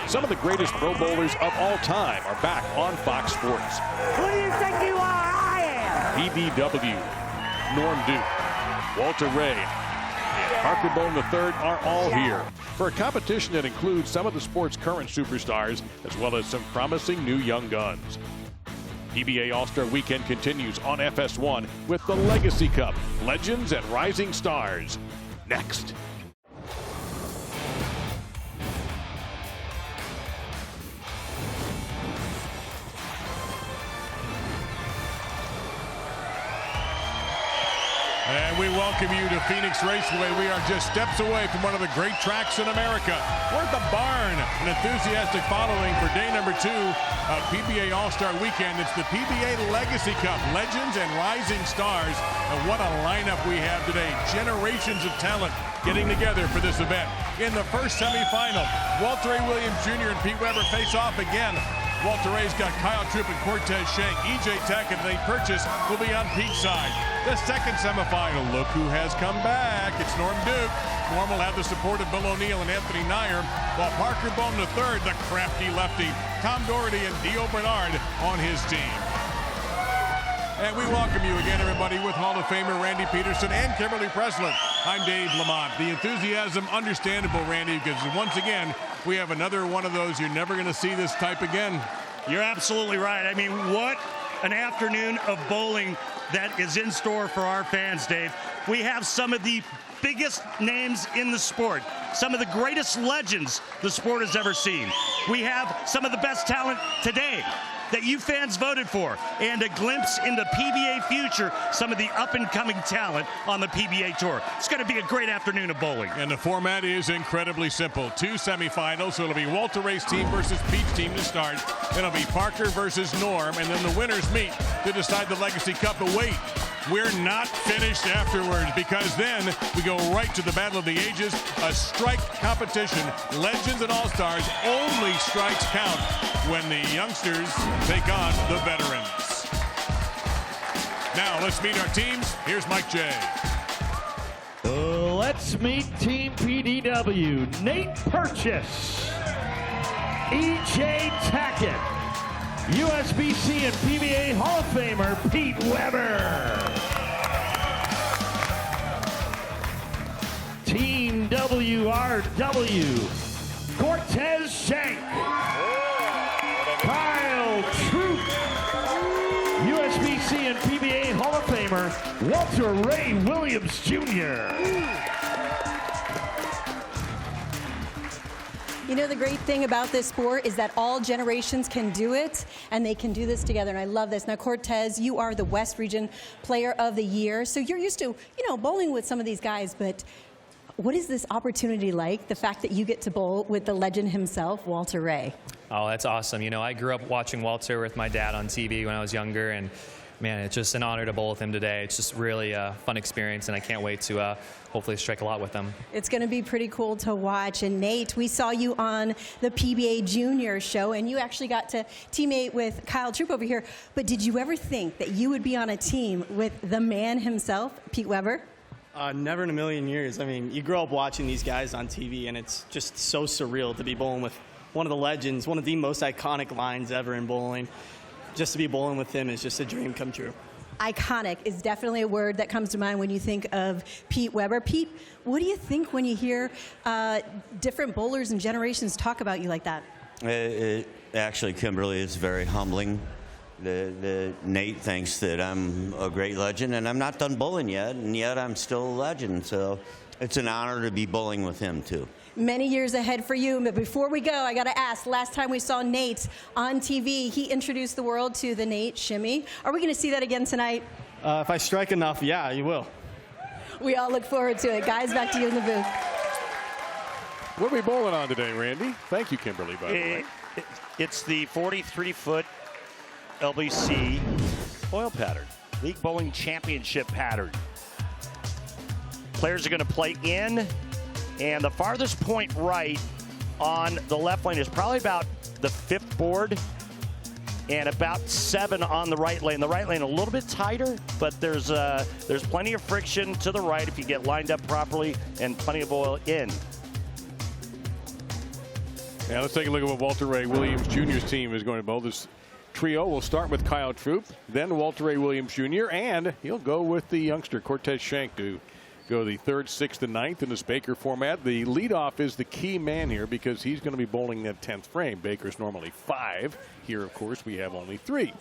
Some of the greatest pro bowlers of all time are back on Fox Sports. Who do you think you are? I am. PBW, Norm Duke, Walter Ray, and Parker Bone III are all here for a competition that includes some of the sport's current superstars as well as some promising new young guns. PBA All-Star Weekend continues on FS1 with the Legacy Cup, Legends and Rising Stars. Next. And we welcome you to Phoenix Raceway. We are just steps away from one of the great tracks in America. We're at the barn, an enthusiastic following for day number 2 of PBA All-Star Weekend. It's the PBA Legacy Cup, Legends and Rising Stars. And what a lineup we have today. Generations of talent getting together for this event. In the first semifinal, Walter A. Williams Jr. and Pete Weber face off again. Walter A's got Kyle Troop and Cortez Shank. EJ Tech and Nate Purchase will be on Pete's side. The second semifinal, look who has come back. It's Norm Duke. Norm will have the support of Bill O'Neill and Anthony Nyer, while Parker Bone III, the crafty lefty, Tom Doherty and Dio Bernard on his team. And we welcome you again, everybody, with Hall of Famer Randy Peterson and Kimberly Preslin. I'm Dave Lamont. The enthusiasm, understandable, Randy, because once again, we have another one of those. You're never going to see this type again. You're absolutely right. I mean, what an afternoon of bowling that is in store for our fans, Dave. We have some of the biggest names in the sport, some of the greatest legends the sport has ever seen. We have some of the best talent today that you fans voted for, and a glimpse into PBA future, some of the up-and-coming talent on the PBA Tour. It's going to be a great afternoon of bowling. And the format is incredibly simple. 2 semifinals, so it'll be Walter Ray's team versus Pete's team to start. Then it'll be Parker versus Norm, and then the winners meet to decide the Legacy Cup. But wait, we're not finished afterwards, because then we go right to the Battle of the Ages, a strike competition. Legends and All-Stars, only strikes count when the youngsters take on the veterans. Now let's meet our teams. Here's Mike J. Let's meet Team PDW. Nate Purchase, EJ Tackett, USBC and PBA Hall of Famer Pete Weber. Team WRW, Cortez Shank, Kyle Troop, USBC and PBA Hall of Famer Walter Ray Williams Jr. You know, the great thing about this sport is that all generations can do it, and they can do this together, and I love this. Now, Cortez, you are the West Region Player of the Year, so you're used to, you know, bowling with some of these guys, but what is this opportunity like, the fact that you get to bowl with the legend himself, Walter Ray? Oh, that's awesome. You know, I grew up watching Walter with my dad on TV when I was younger, and man, it's just an honor to bowl with him today. It's just really a fun experience, and I can't wait to hopefully strike a lot with him. It's going to be pretty cool to watch. And Nate, we saw you on the PBA Junior show, and you actually got to teammate with Kyle Troop over here. But did you ever think that you would be on a team with the man himself, Pete Weber? Never in a million years. I mean, you grow up watching these guys on TV, and it's just so surreal to be bowling with one of the legends, one of the most iconic lines ever in bowling. Just to be bowling with him is just a dream come true. Iconic is definitely a word that comes to mind when you think of Pete Weber. Pete, what do you think when you hear different bowlers and generations talk about you like that? Actually, Kimberly, is very humbling. Nate thinks that I'm a great legend, and I'm not done bowling yet, and yet I'm still a legend. So it's an honor to be bowling with him, too. Many years ahead for you. But before we go, I got to ask, last time we saw Nate on TV, he introduced the world to the Nate Shimmy. Are we going to see that again tonight? If I strike enough, yeah, you will. We all look forward to it. Guys, back to you in the booth. What are we bowling on today, Randy? Thank you, Kimberly, by the way. It's the 43-foot LBC oil pattern, League Bowling Championship pattern. Players are going to play in, and the farthest point right on the left lane is probably about the 5th board, and about 7 on the right lane. The right lane a little bit tighter, but there's plenty of friction to the right if you get lined up properly, and plenty of oil in. Now let's take a look at what Walter Ray Williams Jr.'s team is going to bowl. This trio will start with Kyle Troop, then Walter Ray Williams Jr., and he'll go with the youngster Cortez Schenk to go the 3rd, 6th, and 9th in this Baker format. The leadoff is the key man here because he's going to be bowling that 10th frame. Baker's normally 5. Here, of course, we have only 3.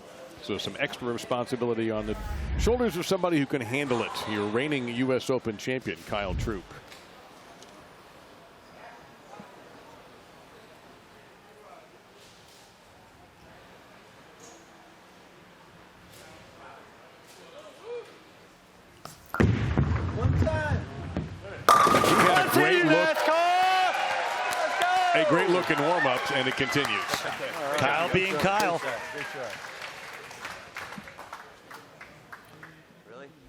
So some extra responsibility on the shoulders of somebody who can handle it. Your reigning U.S. Open champion, Kyle Troop. A great look in warm-ups, and it continues. Kyle being Kyle.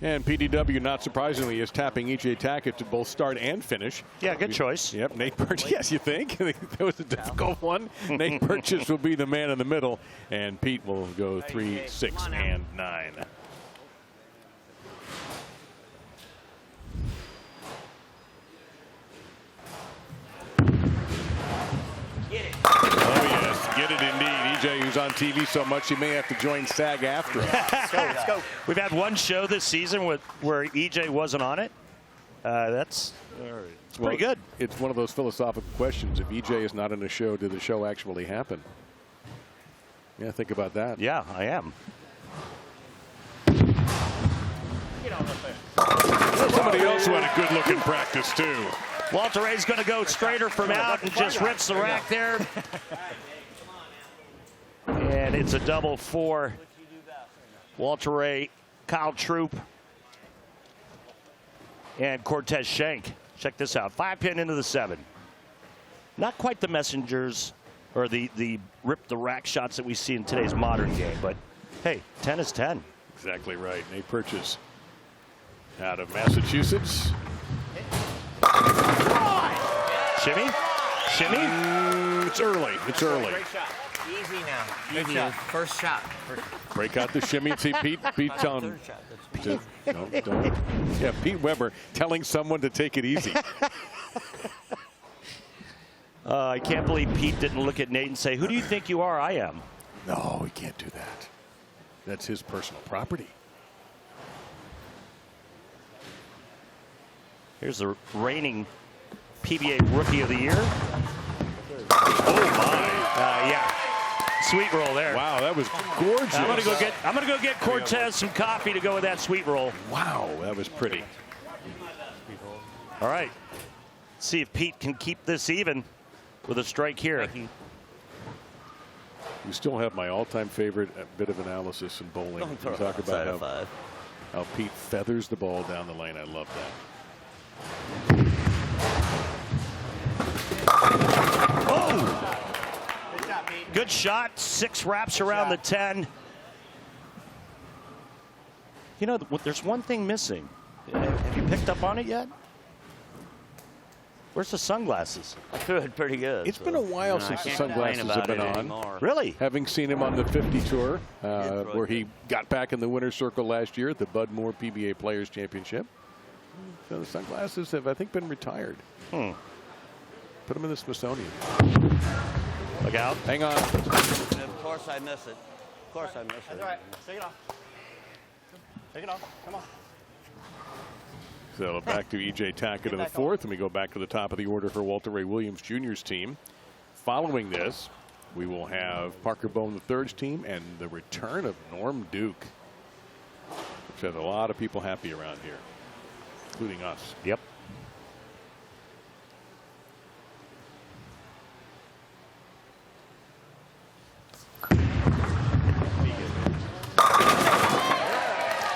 And PDW, not surprisingly, is tapping EJ Tackett to both start and finish. Yeah, good choice. Yep, Nate Burgess. Yes, you think? That was a difficult one. Nate Burgess will be the man in the middle, and Pete will go 3, 6, and 9. Get it indeed. EJ, who's on TV so much, he may have to join SAG after. Let's go. We've had one show this season where EJ wasn't on it. That's pretty good. It's one of those philosophical questions. If EJ is not in a show, did the show actually happen? Yeah, think about that. Yeah, I am. Somebody else who had a good look in practice, too. Walter Ray's going to go straighter from out and just rips the rack there. And it's a double for Walter Ray, Kyle Troop, and Cortez Schenk. Check this out. 5-pin into the 7. Not quite the messengers or the rip the rack shots that we see in today's modern game, but hey, 10 is 10. Exactly right. Nate Burgess out of Massachusetts. Shimmy? Shimmy? It's early. It's early. Great shot. Easy now. Easy. First shot. Break out the shimmy. See, Pete telling him. Don't. Yeah, Pete Weber telling someone to take it easy. I can't believe Pete didn't look at Nate and say, "Who do you think you are?" I am. No, he can't do that. That's his personal property. Here's the reigning PBA Rookie of the Year. Oh my! Yeah, sweet roll there. Wow, that was gorgeous. I'm gonna go get Cortez some coffee to go with that sweet roll. Wow, that was pretty. All right, let's see if Pete can keep this even with a strike here. You still have my all-time favorite bit of analysis in bowling. You talk about how Pete feathers the ball down the lane. I love that. Oh! Good shot. 6 wraps around the 10. You know, there's one thing missing. Have you picked up on it yet? Where's the sunglasses? I threw it pretty good. It's been a while since the sunglasses have been on. Anymore. Really? Having seen him on the 50 Tour, where he got back in the winner's circle last year at the Bud Moore PBA Players Championship. So the sunglasses have, I think, been retired. Put them in the Smithsonian. Look out. Hang on. Of course I miss it. Of course I miss it. That's all right. Take it off. Take it off. Come on. So back to EJ Tackett in the 4th, and we go back to the top of the order for Walter Ray Williams Jr.'s team. Following this, we will have Parker Bone III's team and the return of Norm Duke, which has a lot of people happy around here, including us. Yep.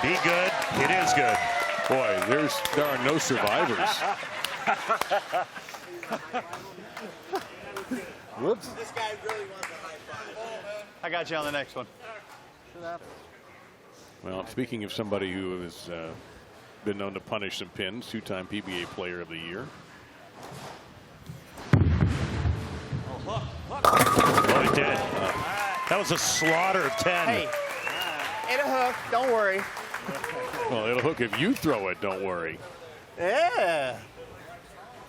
Be good. It is good. Boy, there are no survivors. Whoops. This guy really wants a high five. I got you on the next one. Well, speaking of somebody who has been known to punish some pins, 2-time PBA Player of the Year. Oh, he did. That was a slaughter of 10. Hey, it'll hook. Don't worry. Well, it'll hook if you throw it, don't worry. Yeah.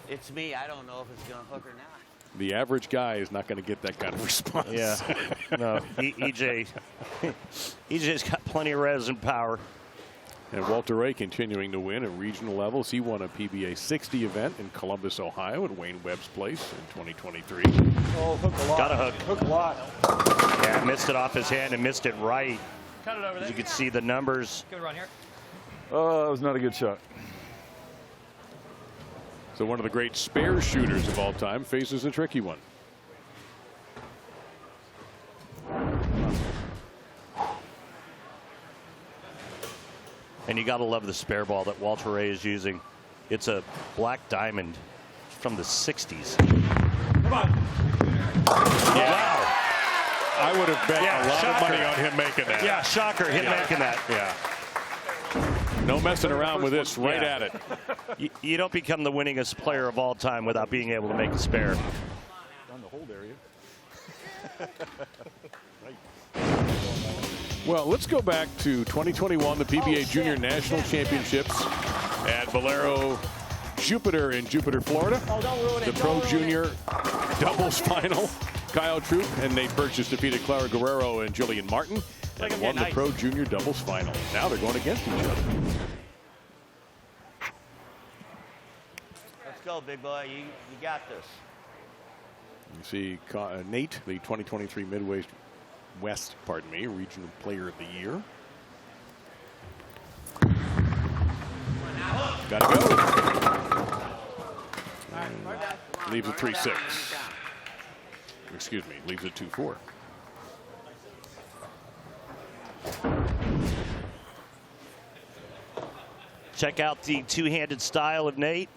It's me. I don't know if it's going to hook or not. The average guy is not going to get that kind of response. Yeah. No. EJ's got plenty of res and power. And Walter Ray continuing to win at regional levels. He won a PBA 60 event in Columbus, Ohio at Wayne Webb's place in 2023. Oh, hook a lot. Got a hook. Hook a lot. Yeah, missed it off his hand and missed it right. Cut it over there. As you can see the numbers. Give it around here. Oh, that was not a good shot. So one of the great spare shooters of all time faces a tricky one. And you got to love the spare ball that Walter Ray is using. It's a black diamond from the 60s. Come on. Yeah. Wow. I would have bet a lot of money on him making that. Yeah, shocker, him making that. Yeah. No messing around with this, right at it. You don't become the winningest player of all time without being able to make a spare. On the hold area. Well, let's go back to 2021, the PBA Junior National Championships at Valero Jupiter in Jupiter, Florida. The Pro Junior doubles final. Kyle Troop and Nate Burgess defeated Clara Guerrero and Jillian Martin and won the Pro Junior doubles final. Now they're going against each other. Let's go, big boy. You got this. You see Nate, the 2023 Midwest West, Regional Player of the Year. Gotta go. Leaves a 3-6. Excuse me, leaves a 2-4. Check out the two-handed style of Nate.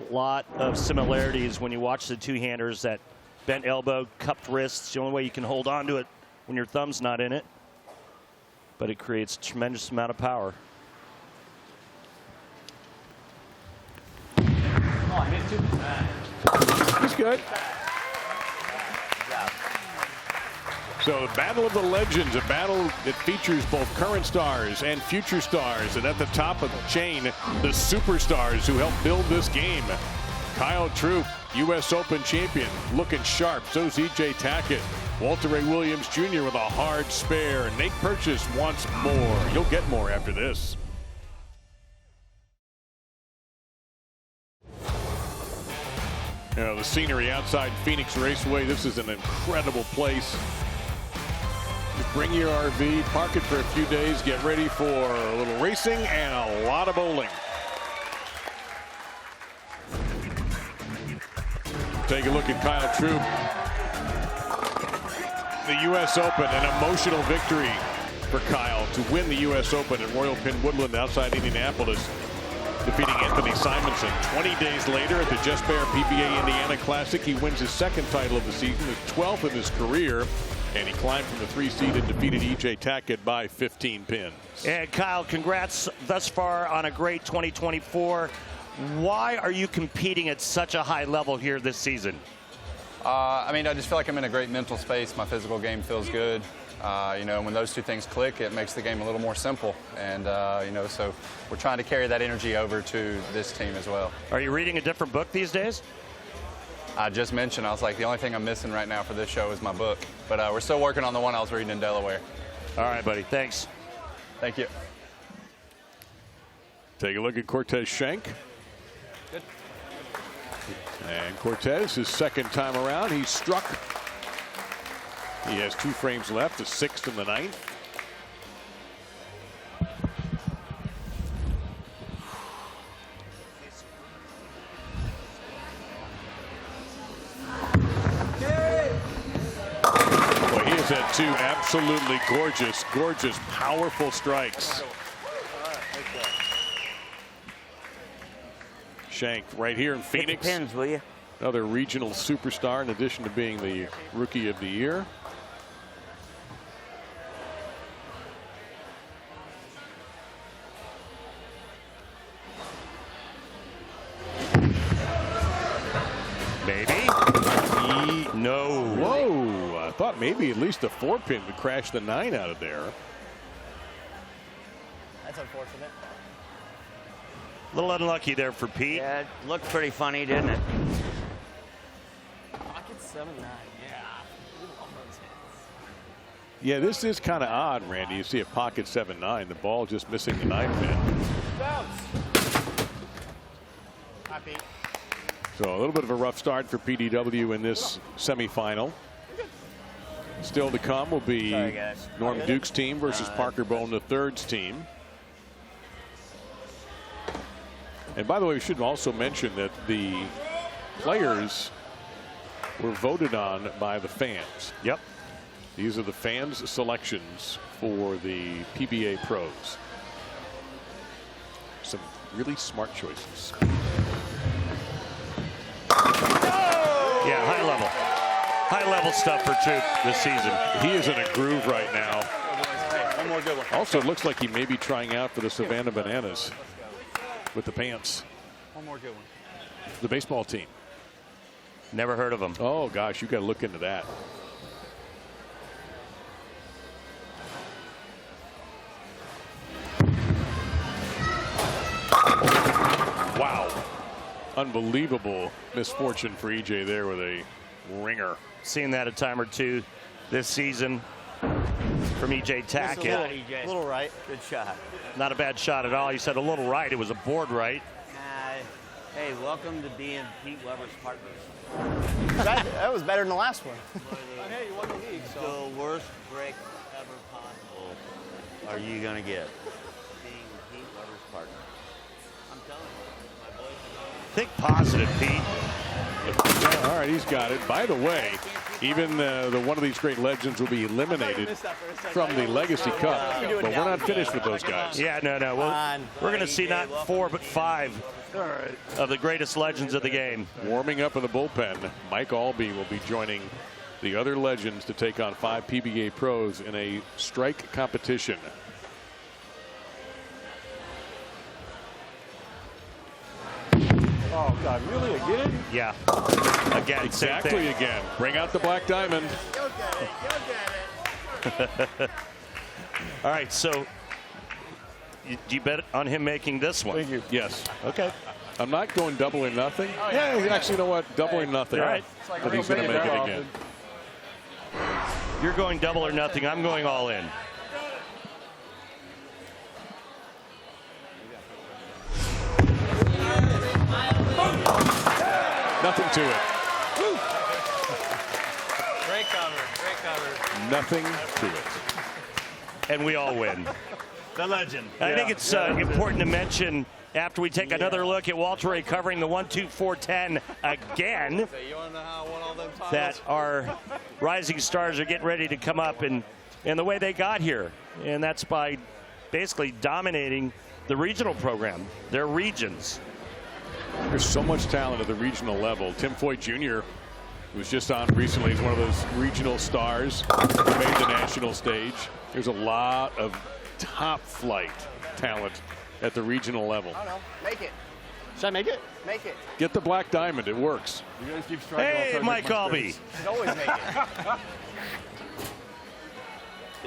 A lot of similarities when you watch the two-handers. That bent elbow, cupped wrists, the only way you can hold on to it when your thumb's not in it. But it creates a tremendous amount of power. Oh, I missed two. He's good. So the Battle of the Legends, a battle that features both current stars and future stars. And at the top of the chain, the superstars who helped build this game. Kyle Troop, U.S. Open champion, looking sharp. So's E.J. Tackett. Walter Ray Williams Jr. with a hard spare. Nate Burgess wants more. You'll get more after this. You know, the scenery outside Phoenix Raceway, this is an incredible place. Just bring your RV, park it for a few days, get ready for a little racing and a lot of bowling. Take a look at Kyle Troop. The U.S. Open, an emotional victory for Kyle to win the U.S. Open at Royal Pin Woodland outside Indianapolis, defeating Anthony Simonson. 20 days later at the Just Bear PBA Indiana Classic, he wins his second title of the season, his 12th in his career, and he climbed from the 3 seed and defeated E.J. Tackett by 15 pins. And Kyle, congrats thus far on a great 2024. Why are you competing at such a high level here this season? I mean, I just feel like I'm in a great mental space. My physical game feels good. You know, when those two things click, it makes the game a little more simple. And, you know, so we're trying to carry that energy over to this team as well. Are you reading a different book these days? I just mentioned, I was like, the only thing I'm missing right now for this show is my book. But we're still working on the one I was reading in Delaware. All right, buddy. Thanks. Thank you. Take a look at Cortez Schenk. Good. And Cortez, his second time around, he's struck. He has 2 frames left, the 6th and the 9th. Boy, he has had 2 absolutely gorgeous, gorgeous, powerful strikes. Schenk right here in Phoenix. Hit the pins, will you? Another regional superstar in addition to being the Rookie of the Year. Maybe. No. Whoa. I thought maybe at least a 4-pin would crash the 9 out of there. That's unfortunate. A little unlucky there for Pete. Yeah, it looked pretty funny, didn't it? Pocket 7-9. Yeah. Yeah, this is kind of odd, Randy. You see a pocket 7-9, the ball just missing the 9-pin. So a little bit of a rough start for PDW in this semifinal. Still to come will be Norm Duke's team versus Parker Bone III's team. And by the way, we should also mention that the players were voted on by the fans. Yep. These are the fans' selections for the PBA pros. Some really smart choices. Yeah, high level stuff for Duke this season. He is in a groove right now. One more good one. Also, it looks like he may be trying out for the Savannah Bananas with the pants. One more good one. The baseball team. Never heard of him. Oh gosh, you got to look into that. Wow. Unbelievable misfortune for EJ there with a ringer. Seen that a time or two this season from EJ Tackett. A little right. Good shot. Not a bad shot at all. He said a little right. It was a board right. Hey, welcome to being Pete Weber's partners. That was better than the last one. Hey, you won the league. So. The worst break ever possible are you going to get? Being Pete Weber's partner. I'm telling you, my boys. Think positive, Pete. Yeah, all right, he's got it. By the way, even the one of these great legends will be eliminated from the Legacy Cup, but we're not finished with those guys. Yeah, no. We're going to see not 4 but 5 of the greatest legends of the game. Warming up in the bullpen, Mike Albee will be joining the other legends to take on 5 PBA pros in a strike competition. Oh, God, really? Again? Yeah. Again, Exactly again. Bring out the black diamond. You'll get it. All right, so do you bet on him making this one? Thank you. Yes. Okay. I'm not going double or nothing. Yeah, actually, you know what? Double or nothing. All right. But he's going to make it again. You're going double or nothing. I'm going all in. Nothing to it. Great cover. Great cover. Nothing to it. And we all win. The legend. I think it's important to mention after we take another look at Walter Ray covering the 1-2-4-10 again, You want to know how I won all them titles? that our rising stars are getting ready to come up and the way they got here. And that's by basically dominating the regional program, their regions. There's so much talent at the regional level. Tim Foy Jr., who was just on recently, is one of those regional stars who made the national stage. There's a lot of top flight talent at the regional level. I don't know. Make it. Should I make it? Make it. Get the black diamond. It works. You guys keep striking. Hey, Mike Albee. You should always make it.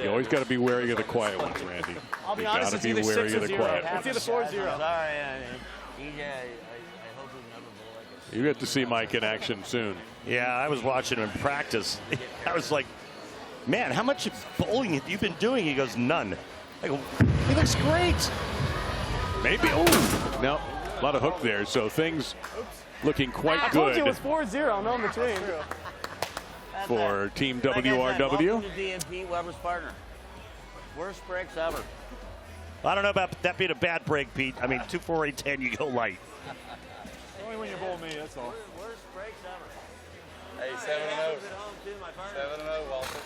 You always got to be wary of the quiet ones, Randy. I'll be You honest, got to it's be either wary 6 of or the 0. quiet It's ones. either 4 or 0. Sorry, EJ. I hope we never bowl like this. You get to see Mike in action soon. Yeah, I was watching him in practice. I was like, man, how much bowling have you been doing? He goes, none. I go, he looks great. Maybe. Oh, no. A lot of hook there. So things looking quite I told you it good was 4-0. No in between. for Team Like I said, welcome WRW. to being Pete Weber's partner. Worst breaks ever. I don't know about that being a bad break, Pete. I mean, 2-4-8-10, you go light. Only when you bowl me, that's all. Worst breaks ever. Hey, 7-0. 7-0, Walter.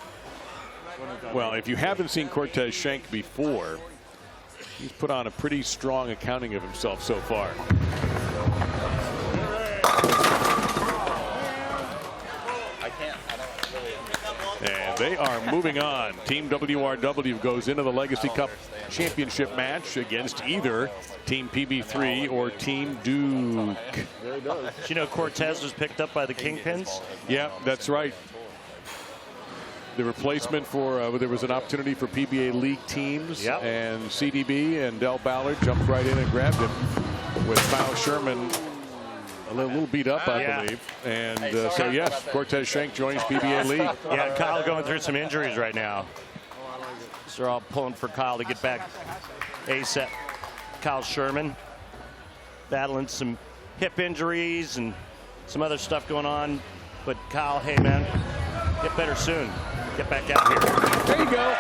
Well, if you haven't seen Cortez Schenk before, he's put on a pretty strong accounting of himself so far. And they are moving on. Team WRW goes into the Legacy Cup championship match against either Team PB3 or Team Duke. Did you know Cortez was picked up by the Kingpins? Yeah, that's right. The replacement for, there was an opportunity for PBA League teams, Yep. and CDB and Del Ballard jumped right in and grabbed him. with Kyle Sherman a little beat up, I believe. And so, yes, Cortez Schenk joins PBA League. Yeah, Kyle going through some injuries right now. So they're all pulling for Kyle to get back ASAP. Kyle Sherman battling some hip injuries and some other stuff going on. But Kyle, hey, man, get better soon. Get back out here. There you go.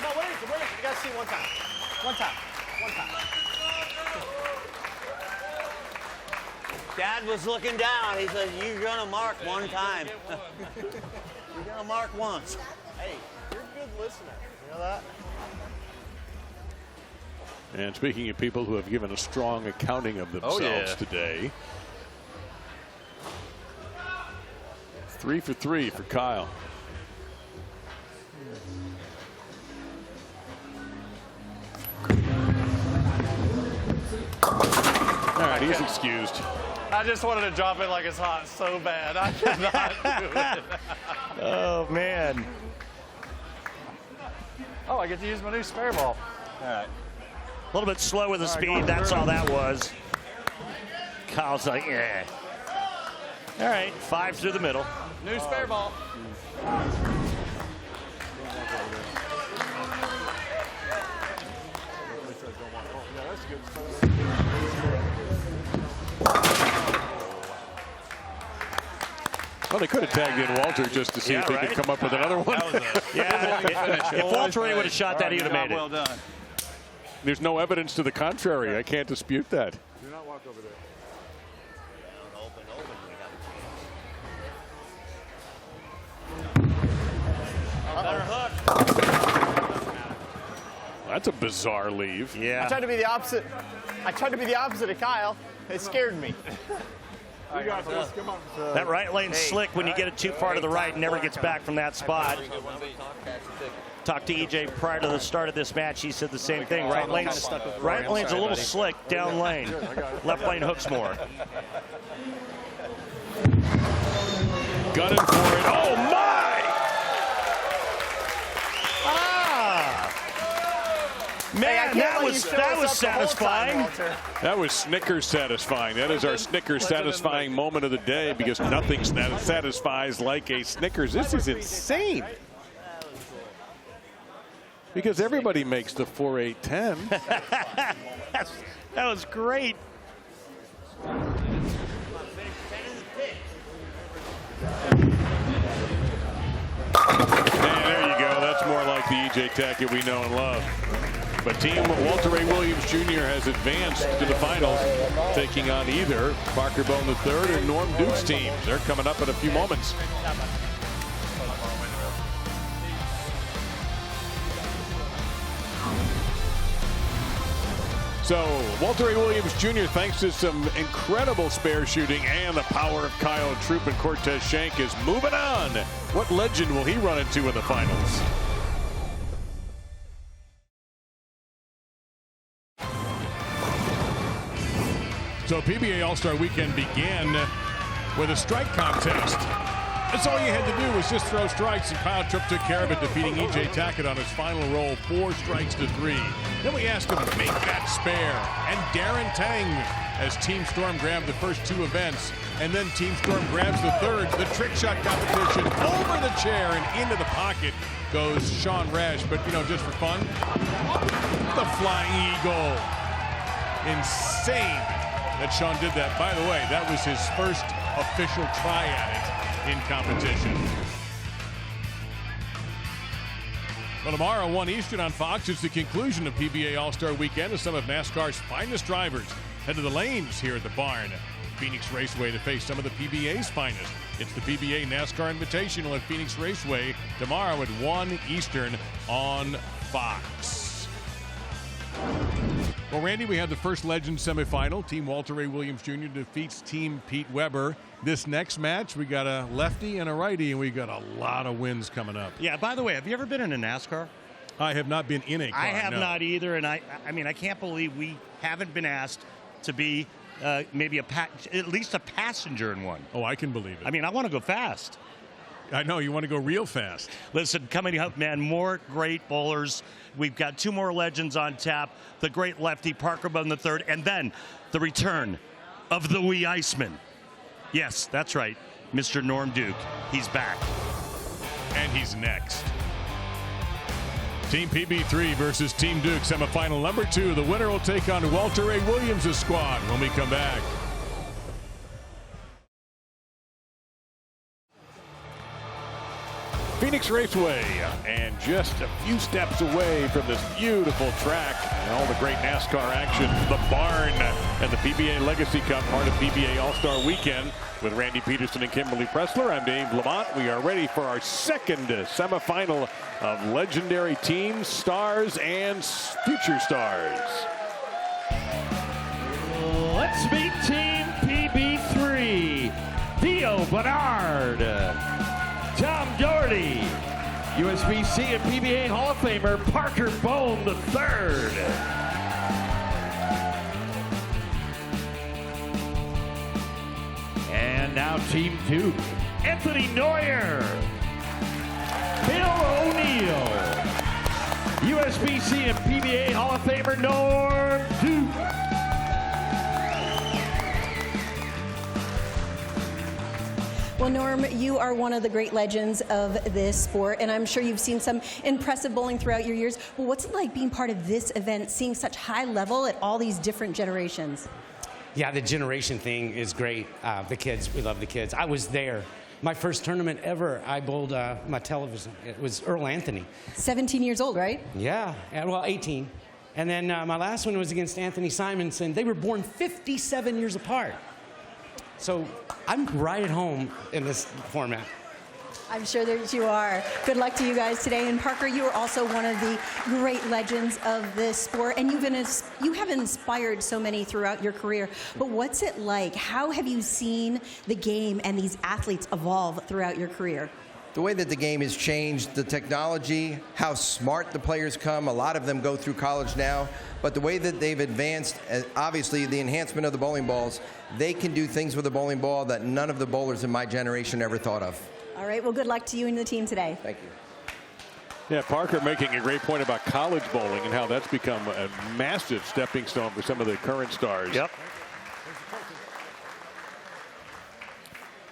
No, what is it? You got to see one time. One time. Dad was looking down. He said, "You're gonna mark one time. You're gonna mark once." Hey, you're a good listener. You know that? And speaking of people who have given a strong accounting of themselves today, 3 for 3 for Kyle. All right, he's excused. I just wanted to drop it like it's hot so bad. I cannot do it. Oh, man. Oh, I get to use my new spare ball. All right. A little bit slow with the speed. That's all that was. Kyle's like, yeah. All right, 5 through the middle. New spare ball. Well, they could have tagged in Walter just to see if they could come up with another one. If Walter would have shot that, he would have made it. Well done. There's no evidence to the contrary. I can't dispute that. Do not walk over there. That's a bizarre leave. Yeah. I tried to be the opposite. Of Kyle. It scared me. You got this. Come on. That right lane's slick when you get it too far to the right and never gets back from that spot. Talked to EJ prior to the start of this match. He said the same thing. Right lane's a little slick down lane. Left lane hooks more. Gunning for it. Oh, my! Man, that was satisfying. That was Snickers satisfying. That is our Snickers satisfying moment of the day because nothing satisfies like a Snickers. This is insane. Because everybody makes the 4-8-10. That was great. And there you go. That's more like the EJ Tackett we know and love. But team Walter Ray Williams Jr. has advanced to the finals, taking on either Parker Bone III or Norm Duke's teams. They're coming up in a few moments. So Walter Ray Williams Jr., thanks to some incredible spare shooting and the power of Kyle Troop and Cortez Schenk, is moving on. What legend will he run into in the finals? So PBA All-Star Weekend began with a strike contest. That's all you had to do was just throw strikes, and Kyle Tripp took care of it, defeating EJ Tackett on his final roll, 4 strikes to 3. Then we asked him to make that spare, and Darren Tang, as Team Storm grabbed the first 2 events, and then Team Storm grabs the third. The trick shot competition over the chair and into the pocket goes Sean Rash, but just for fun, the Flying Eagle. Insane that Sean did that. By the way, that was his first official try at it in competition. Well, tomorrow, 1 Eastern on Fox, it's the conclusion of PBA All-Star Weekend as some of NASCAR's finest drivers head to the lanes here at the barn. Phoenix Raceway to face some of the PBA's finest. It's the PBA NASCAR Invitational at Phoenix Raceway tomorrow at 1 Eastern on Fox. Well, Randy, we had the first Legend semifinal. Team Walter Ray Williams Jr. defeats Team Pete Weber. This next match, we got a lefty and a righty, and we got a lot of wins coming up. Yeah, by the way, have you ever been in a NASCAR? I have not been in a car. I have not either, and I mean, I can't believe we haven't been asked to be maybe at least a passenger in one. Oh, I can believe it. I mean, I want to go fast. I know, you want to go real fast. Listen, coming up, man, more great bowlers. We've got 2 more legends on tap. The great lefty Parker Bowden III, and then the return of the wee Iceman. Yes, that's right, Mr. Norm Duke. He's back. And he's next. Team PB3 versus Team Duke, semifinal number 2. The winner will take on Walter Ray Williams' squad when we come back. Phoenix Raceway, and just a few steps away from this beautiful track and all the great NASCAR action, the barn and the PBA Legacy Cup, part of PBA All-Star Weekend. With Randy Peterson and Kimberly Pressler, I'm Dave Lamont. We are ready for our second semifinal of legendary teams, stars, and future stars. Let's meet Team PB3. Theo Bernard, Tom Doherty, USBC and PBA Hall of Famer Parker Bowden III. And now Team Duke, Anthony Neuer, Bill O'Neill, USBC and PBA Hall of Famer Norm Duke. Well, Norm, you are one of the great legends of this sport, and I'm sure you've seen some impressive bowling throughout your years. Well, what's it like being part of this event, seeing such high level at all these different generations? Yeah, the generation thing is great. The kids, we love the kids. I was there. My first tournament ever, I bowled my television. It was Earl Anthony. 17 years old, right? Yeah, well, 18. And then my last one was against Anthony Simonson. They were born 57 years apart. So I'm right at home in this format. I'm sure that you are. Good luck to you guys today. And Parker, you are also one of the great legends of this sport, and you have inspired so many throughout your career. But what's it like? How have you seen the game and these athletes evolve throughout your career? The way that the game has changed, the technology, how smart the players come. A lot of them go through college now, but the way that they've advanced, obviously the enhancement of the bowling balls, they can do things with a bowling ball that none of the bowlers in my generation ever thought of. All right, well, good luck to you and the team today. Thank you. Yeah, Parker making a great point about college bowling and how that's become a massive stepping stone for some of the current stars. Yep.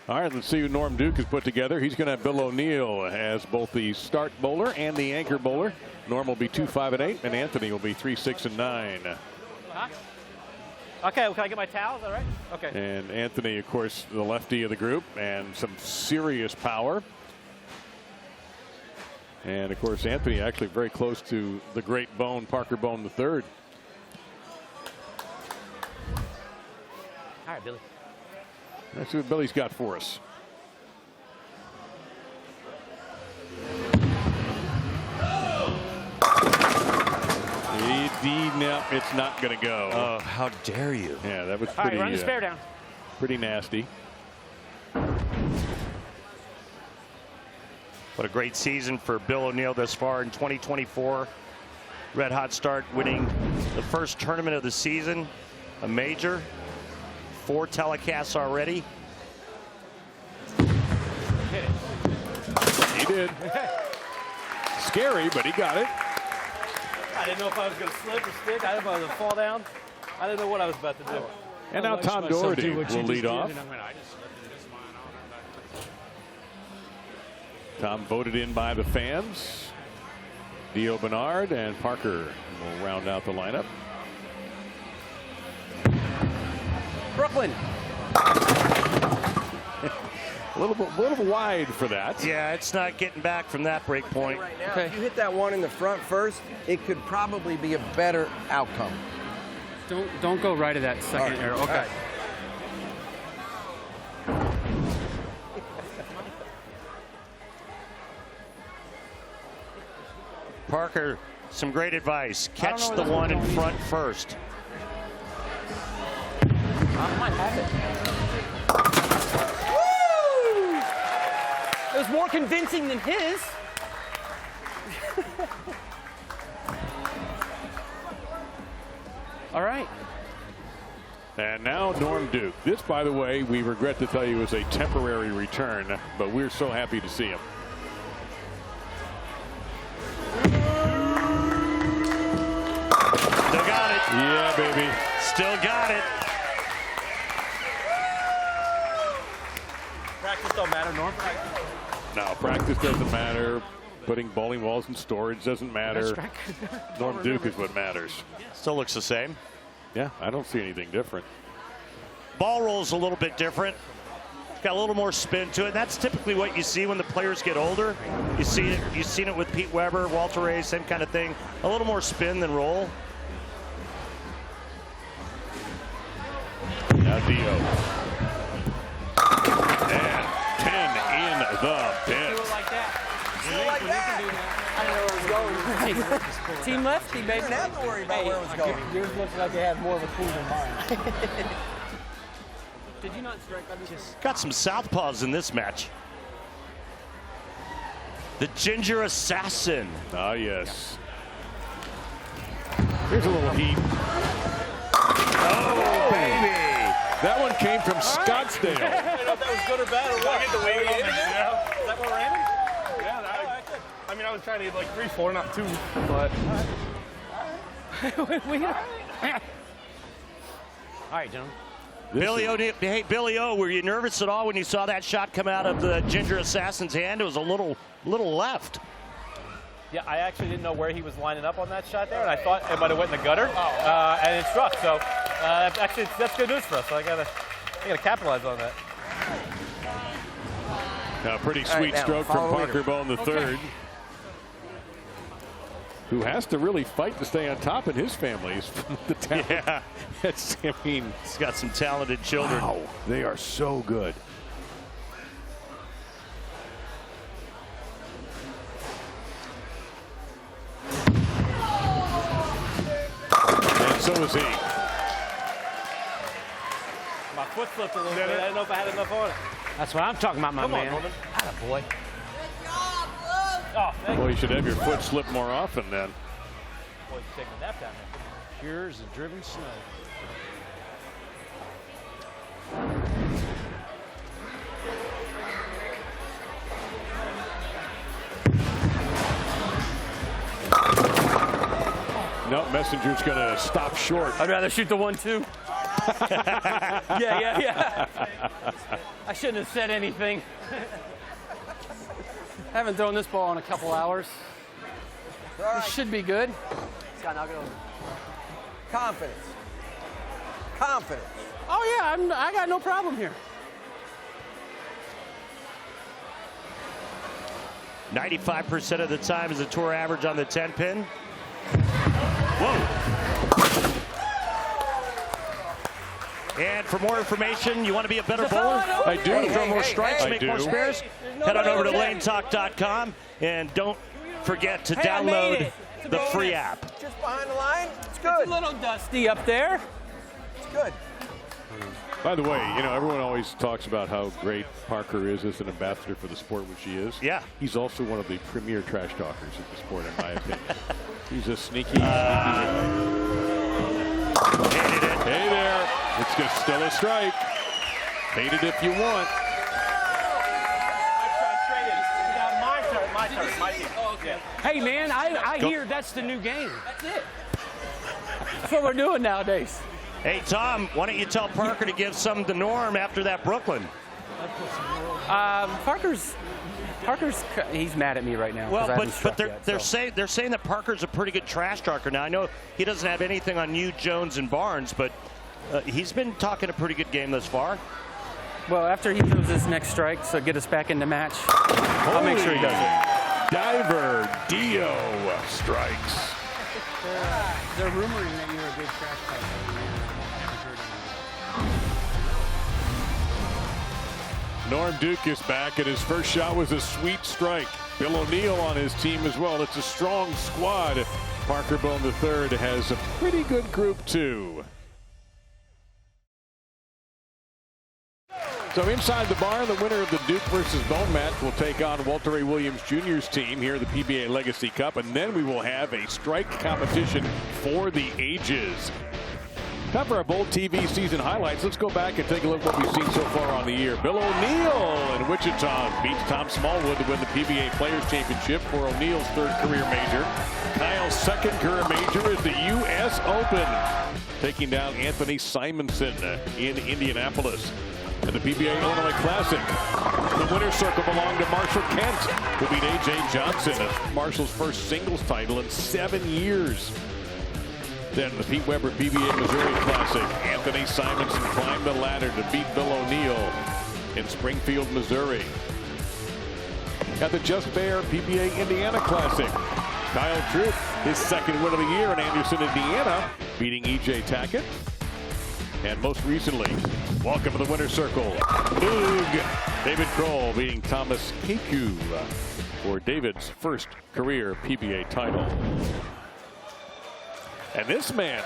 All right, let's see who Norm Duke has put together. He's going to have Bill O'Neill as both the start bowler and the anchor bowler. Norm will be 2-5-8, and Anthony will be 3-6-9. Okay, well, can I get my towel? Is that right? Okay. And Anthony, of course, the lefty of the group, and some serious power. And, of course, Anthony actually very close to the great Bone, Parker Bowden III. All right, Billy. Let's see what Billy's got for us. No, it's not going to go. Oh, how dare you. Yeah, that was All pretty, right, run the spare down. Pretty nasty. What a great season for Bill O'Neill thus far in 2024. Red hot start, winning the first tournament of the season, a major. 4 telecasts already. Hit it. He did. Scary, but he got it. I didn't know if I was going to slip or stick. I didn't know if I was going to fall down. I didn't know what I was about to do. And now Tom Doherty will lead off. Tom voted in by the fans. Theo Bernard and Parker will round out the lineup. Brooklyn. A little wide for that. Yeah, it's not getting back from that break point. Right now, if you hit that one in the front first, it could probably be a better outcome. Don't go right of that second arrow. Okay. Parker, some great advice. Catch the one in front first. I might have it. Woo! It was more convincing than his. All right. And now Norm Duke. This, by the way, we regret to tell you is a temporary return, but we're so happy to see him. Still got it. Yeah, baby. Still got it. Practice don't matter, Norm. No, practice doesn't matter. Putting bowling balls in storage doesn't matter. Norm Duke is what matters. Still looks the same. Yeah, I don't see anything different. Ball roll's a little bit different. Got a little more spin to it. That's typically what you see when the players get older. You see it. You've seen it with Pete Weber, Walter Ray, same kind of thing. A little more spin than roll. Now Dio. And 10 in the pit. Team lefty, baby. You didn't have to worry about where it was going. Yours looks like it had more of a clue than mine. Did you not strike? Got some southpaws in this match. The Ginger Assassin. Ah, yes. Here's a little heat. Oh, baby. That one came from Scottsdale. I don't know if that was good or bad or what. Is that what we're aiming? I mean, I was trying to get like 3-4, not 2, but. All right, gentlemen. Billy O, hey, Billy O, were you nervous at all when you saw that shot come out of the Ginger Assassin's hand? It was a little left. Yeah, I actually didn't know where he was lining up on that shot there, and I thought it might have went in the gutter, and it struck. So actually, that's good news for us. So I gotta capitalize on that. A pretty sweet stroke from Parker Bone III, who has to really fight to stay on top in his family. The talent. Yeah, I mean, he's got some talented children. Wow, they are so good. And so is he. My foot slipped a little bit. I didn't know if I had enough on it. That's what I'm talking about, my man. Come on, Norman. Attaboy. Oh, thank Well, you should have your foot slip more often then. Boy, he's taking a nap down there. Pure as the driven snow. No, Messenger's going to stop short. I'd rather shoot the 1-2. Yeah. I shouldn't have said anything. Haven't thrown this ball in a couple hours. This should be good. Scott, knock it over. Confidence. Confidence. Oh yeah, I got no problem here. 95% of the time is a tour average on the 10-pin. Whoa. And for more information, you want to be a better bowler? I do. Want to throw more strikes, make more do. spares? Head on over to lanetalk.com and don't forget to download the free app. Just behind the line. It's good. It's a little dusty up there. It's good. By the way, you know, everyone always talks about how great Parker is as an ambassador for the sport, which he is. Yeah. He's also one of the premier trash talkers in the sport, in my opinion. He's a sneaky. Hey there. It's just still a strike. Hate it if you want. My turn. Oh, okay. Hey man, I hear that's the new game. That's it. That's what we're doing nowadays. Hey, Tom, why don't you tell Parker to give some to Norm after that Brooklyn? Parker's he's mad at me right now. Well, but they're saying that Parker's a pretty good trash talker. Now I know he doesn't have anything on you, Jones, and Barnes, but he's been talking a pretty good game thus far. Well, after he throws his next strike, so get us back in the match, I'll make sure he does it. Diver Dio strikes. They're rumoring that you're a big trash talker. Norm Duke is back, and his first shot was a sweet strike. Bill O'Neill on his team as well. It's a strong squad. Parker Bone III has a pretty good group, too. So inside the barn, the winner of the Duke versus Bone match will take on Walter Ray Williams Jr.'s team here at the PBA Legacy Cup, and then we will have a strike competition for the ages. Time for our Bowl TV season highlights. Let's go back and take a look at what we've seen so far on the year. Bill O'Neill in Wichita beats Tom Smallwood to win the PBA Players Championship for O'Neill's 3rd career major. Kyle's 2nd career major is the U.S. Open, taking down Anthony Simonson in Indianapolis. And the PBA Illinois Classic, the winner's circle belonged to Marshall Kent, who beat A.J. Johnson. That's Marshall's first singles title in 7 years. Then the Pete Weber PBA Missouri Classic. Anthony Simonson climbed the ladder to beat Bill O'Neill in Springfield, Missouri. At the Just Bear PBA Indiana Classic, Kyle Troop, his 2nd win of the year in Anderson, Indiana, beating E.J. Tackett. And most recently, welcome to the winner's circle, Boog, David Kroll beating Thomas Keku for David's 1st career PBA title. And this man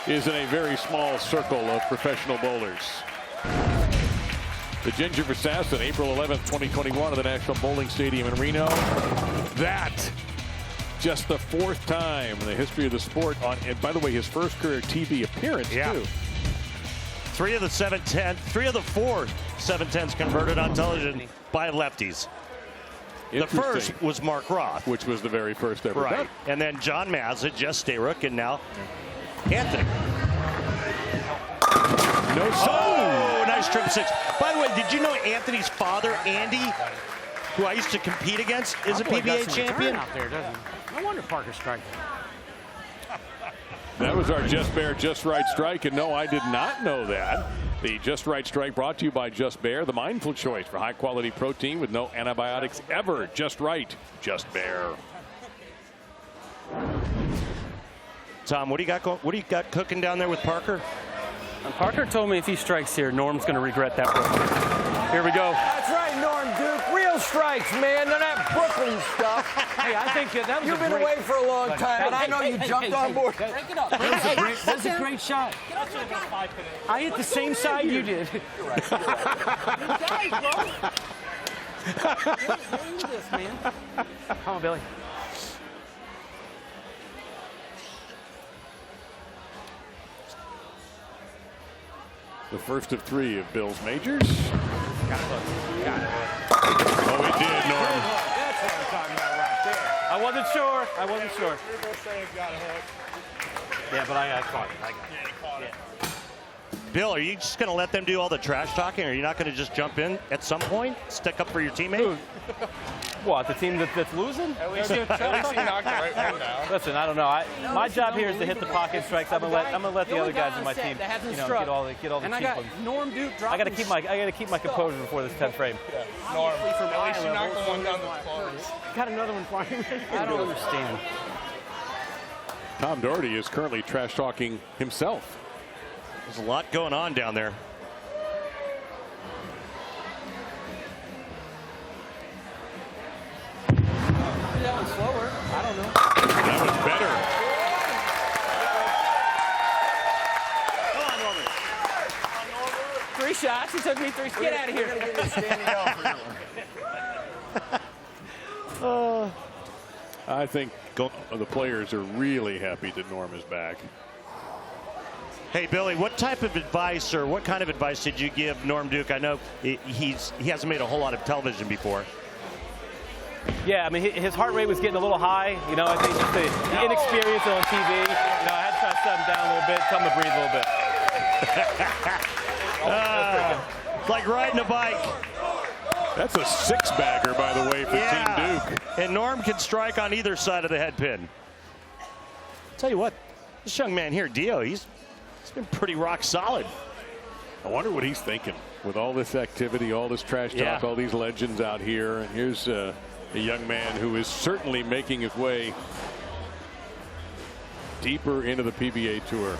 is in a very small circle of professional bowlers. The Ginger Assassin, April 11th, 2021 at the National Bowling Stadium in Reno. That just the 4th time in the history of the sport on, and by the way, his 1st career TV appearance too. 3 of the 4 710s converted on television by lefties. The first was Mark Roth, which was the very first ever done. And then John Mazza, Jess Stayrook, and now Anthony. No shot. Oh, nice trip 6. By the way, did you know Anthony's father, Andy, who I used to compete against, is a PBA champion? Out there, doesn't he? No wonder Parker strikes. That was our Just Bear Just Right strike, and no, I did not know that. The Just Right strike brought to you by Just Bear, the mindful choice for high-quality protein with no antibiotics ever. Just Right, Just Bear. Tom, what do you got cooking down there with Parker? Parker told me if he strikes here, Norm's going to regret that one. Here we go. That's right, Norm Duke. Real strikes, man. None of that Brooklyn stuff. Hey, I think that was You've been away for a long time, and I know you jumped on board. Break it up. That's a great shot. I hit the same side you did. You're right. This, man. Come on, Billy. The first of 3 of Bill's majors. Got it, look. Got it. Oh, he did, Norm. That's what I'm talking about right there. I wasn't sure. You're going to say it got a hook. Yeah, but I caught it. Yeah. Bill, are you just going to let them do all the trash talking, or are you not going to just jump in at some point, stick up for your teammate? What, the team that's losing? At least he knocked the right one down. Listen, I don't know. My job here is to hit the pocket strikes. I'm gonna let the other guys in my team, get all the cheap ones. Norm Duke I gotta keep my composure before this 10th frame. Yeah. Norm, at least you knocked the one down the close. Got another one flying. I don't understand. Tom Doherty is currently trash talking himself. There's a lot going on down there. That one's slower. I don't know. That was better. Come on, Norman. 3 shots. He took me 3. Get out of here. We're going to give you a standing out. I think the players are really happy that Norm is back. Hey, Billy, what type of advice or what kind of advice did you give Norm Duke? I know he hasn't made a whole lot of television before. Yeah, I mean, his heart rate was getting a little high. You know, I think just the inexperience on TV. You know, I had to try to set him down a little bit, tell him to breathe a little bit. It's like riding a bike. That's a 6-bagger, by the way, for Team Duke. And Norm can strike on either side of the head pin. Tell you what, this young man here, Dio, he's been pretty rock solid. I wonder what he's thinking with all this activity, all this trash talk, all these legends out here. And here's a young man who is certainly making his way deeper into the PBA Tour.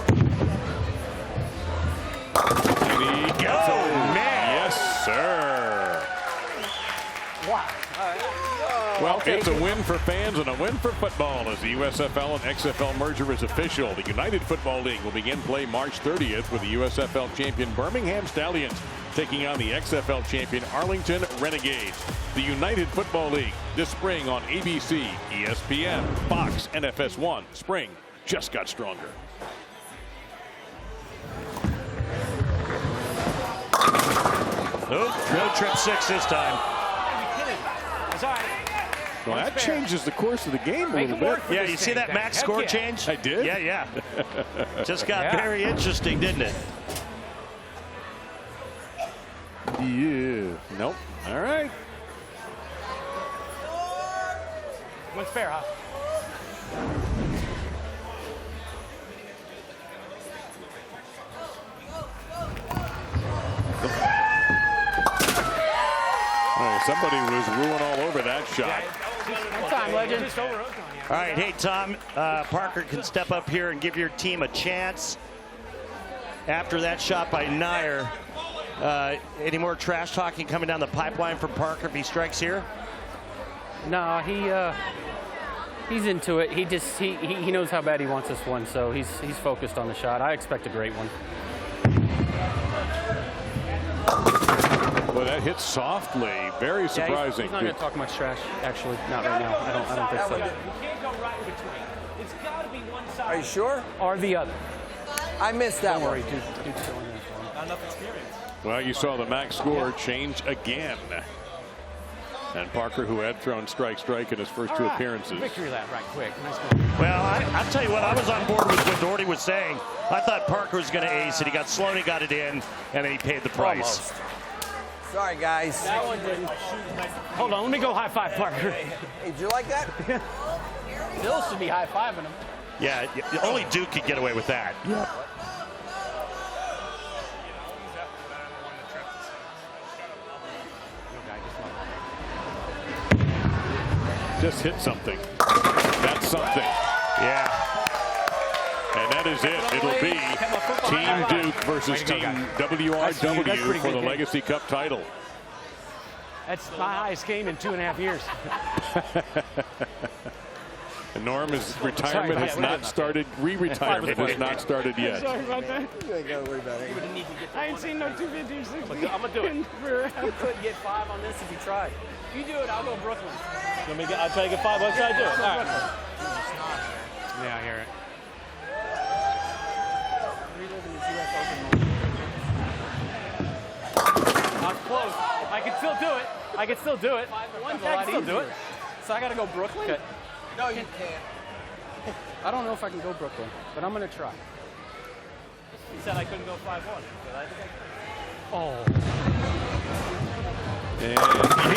And he gets man. Yes, sir. Wow. Well, it's a win for fans and a win for football as the USFL and XFL merger is official. The United Football League will begin play March 30th with the USFL champion Birmingham Stallions taking on the XFL champion Arlington Renegades. The United Football League this spring on ABC, ESPN, Fox, and FS1. Spring just got stronger. Oh, no trip 6 this time. That's all right. Well, that changes the course of the game a little bit. Yeah, you see that max score change? I did? Yeah. Just got very interesting, didn't it? Yeah. Nope. All right. What's fair, huh? Somebody was ruling all over that shot. One time, legend. All right, hey, Tom, Parker can step up here and give your team a chance. After that shot by Nair, any more trash talking coming down the pipeline from Parker if he strikes here? No, he's into it. He knows how bad he wants this one, so he's focused on the shot. I expect a great one. Well, that hit softly. Very surprising. He's not going to talk much trash, actually. Not right now. I don't think so. You can't go right in between. It's got to be one side. Are you sure? Or the other. I missed that Don't one. worry, dude's doing that for him. Not enough experience. Well, you saw the max score change again. And Parker, who had thrown strike in his first 2 appearances. Victory lap right quick. Nice one. Well, I'll tell you what, I was on board with what Doherty was saying. I thought Parker was going to ace it. He got slow and he got it in, and then he paid the price. Almost. Sorry, guys. That one didn't. Hold on, let me go high five Parker. Hey, did you like that? Bill should be high fiving him. Yeah, only Duke could get away with that. Yeah. Just hit something. That's something. Yeah. And that is it. It'll be Team Duke versus Team WRW for the Legacy Cup title. That's my highest game in 2.5 years. And Norm's retirement has not started. Re-retirement has not started yet. Sorry about that. You ain't got to worry about it. I ain't seen no 250 or 60. I'm going to do it. You couldn't get 5 on this if you tried. You do it, I'll go Brooklyn. I'll try to get 5. What should I do? All right. Yeah, I hear it. I'm close. I can still do it. I can still do it. I can still do it. So I got to go Brooklyn? Okay. No, you can't. I don't know if I can go Brooklyn, but I'm going to try. He said I couldn't go 5-1. But I think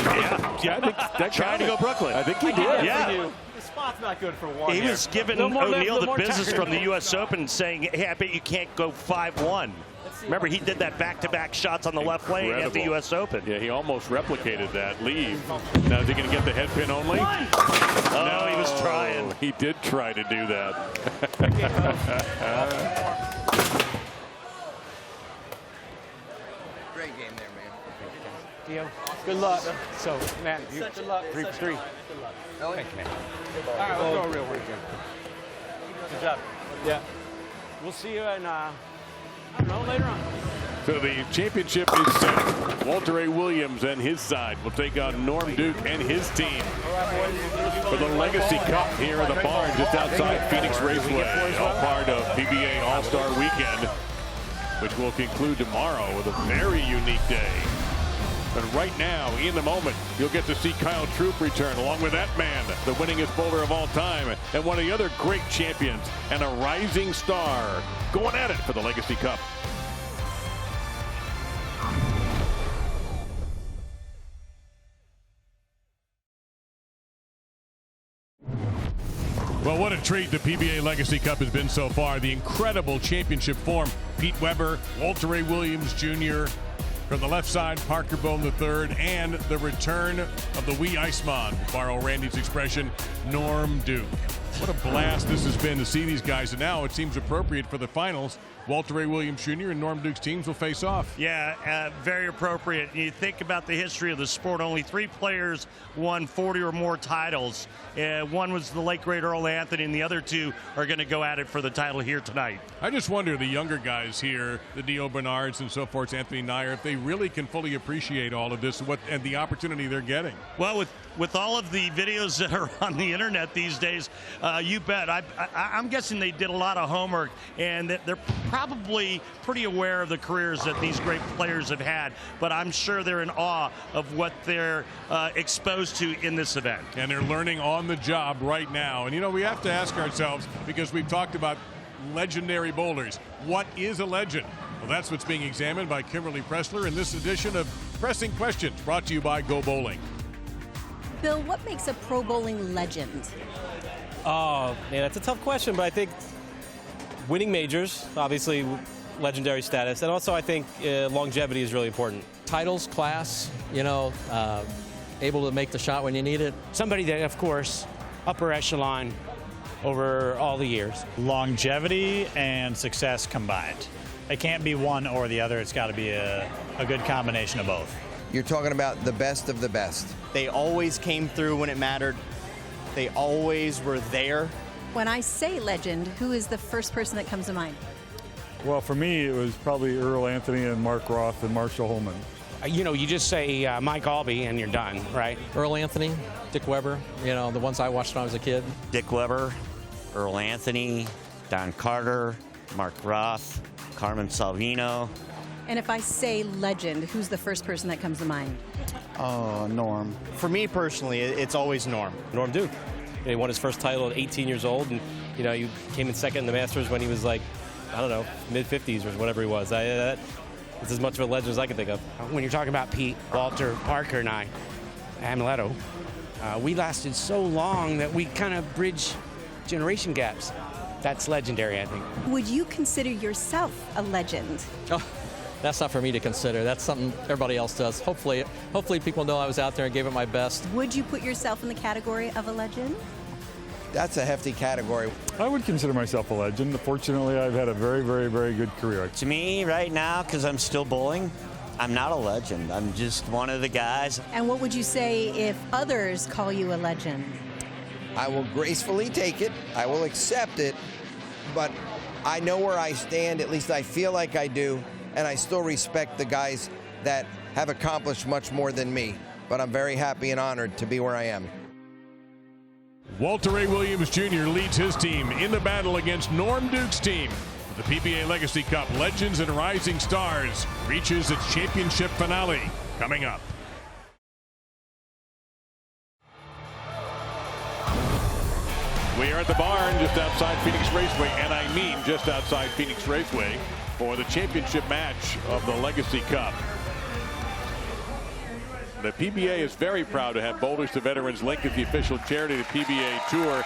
I could. Yeah, I think that Trying to go Brooklyn. I think he did. Yeah. The spot's not good for 1. He was giving O'Neal the business from the U.S. Open, saying, hey, I bet you can't go 5-1. Remember, he did that back-to-back shots on the left lane at the U.S. Open. Yeah, he almost replicated that lead. Now, is he going to get the head pin only? Oh, he was trying. He did try to do that. Great game there, man. Theo, good luck. So, man, you, Good luck. 3 for 3. Ellie? All right, we'll go real quick here. Good job. Yeah. We'll see you in, I don't know, later on. So the championship is set. Walter A. Williams and his side will take on Norm Duke and his team for the Legacy Cup here at the barn just outside Phoenix Raceway, all part of PBA All-Star Weekend, which will conclude tomorrow with a very unique day. And right now, in the moment, you'll get to see Kyle Troop return along with that man, the winningest bowler of all time, and one of the other great champions, and a rising star going at it for the Legacy Cup. Well, what a treat the PBA Legacy Cup has been so far. The incredible championship form. Pete Weber, Walter A. Williams Jr., from the left side, Parker Bone III, and the return of the wee Iceman, to borrow Randy's expression, Norm Duke. What a blast this has been to see these guys. And now it seems appropriate for the finals. Walter A. Williams Jr. and Norm Duke's teams will face off. Yeah, very appropriate. You think about the history of the sport. Only 3 players won 40 or more titles. One was the late, great Earl Anthony, and the other 2 are going to go at it for the title here tonight. I just wonder, the younger guys here, the Dio Bernards and so forth, Anthony Nair, if they really can fully appreciate all of this and the opportunity they're getting. Well, with all of the videos that are on the internet these days, You bet. I'm guessing they did a lot of homework, and that they're probably pretty aware of the careers that these great players have had, but I'm sure they're in awe of what they're exposed to in this event. And they're learning on the job right now. And, you know, we have to ask ourselves, because we've talked about legendary bowlers, what is a legend? Well, that's what's being examined by Kimberly Pressler in this edition of Pressing Questions, brought to you by Go Bowling. Bill, what makes a pro bowling legend? Oh, man, that's a tough question, but I think winning majors, obviously legendary status, and also I think longevity is really important. Titles, class, you know, able to make the shot when you need it. Somebody that, of course, upper echelon over all the years. Longevity and success combined. It can't be one or the other. It's got to be a good combination of both. You're talking about the best of the best. They always came through when it mattered. They always were there. When I say legend, who is the first person that comes to mind? Well, for me, it was probably Earl Anthony and Mark Roth and Marshall Holman. You know, you just say Mike Albee and you're done, right? Earl Anthony, Dick Weber, you know, the ones I watched when I was a kid. Dick Weber, Earl Anthony, Don Carter, Mark Roth, Carmen Salvino. And if I say legend, who's the first person that comes to mind? Oh, Norm. For me personally, it's always Norm. Norm Duke. He won his first title at 18 years old, and you know, he came in second in the Masters when he was like, I don't know, mid-50s or whatever he was. It's as much of a legend as I can think of. When you're talking about Pete, Walter, Parker, and I, Amuletto, we lasted so long that we kind of bridge generation gaps. That's legendary, I think. Would you consider yourself a legend? Oh, that's not for me to consider. That's something everybody else does. Hopefully people know I was out there and gave it my best. Would you put yourself in the category of a legend? That's a hefty category. I would consider myself a legend. Fortunately, I've had a very, very, very good career. To me, right now, because I'm still bowling, I'm not a legend. I'm just one of the guys. And what would you say if others call you a legend? I will gracefully take it. I will accept it. But I know where I stand, at least I feel like I do, and I still respect the guys that have accomplished much more than me. But I'm very happy and honored to be where I am. Walter Ray Williams Jr. leads his team in the battle against Norm Duke's team. The PBA Legacy Cup Legends and Rising Stars reaches its championship finale coming up. We are at the barn just outside Phoenix Raceway, and I mean just outside Phoenix Raceway, for the championship match of the Legacy Cup. The PBA is very proud to have Boulders to Veterans linked as the official charity of the PBA Tour.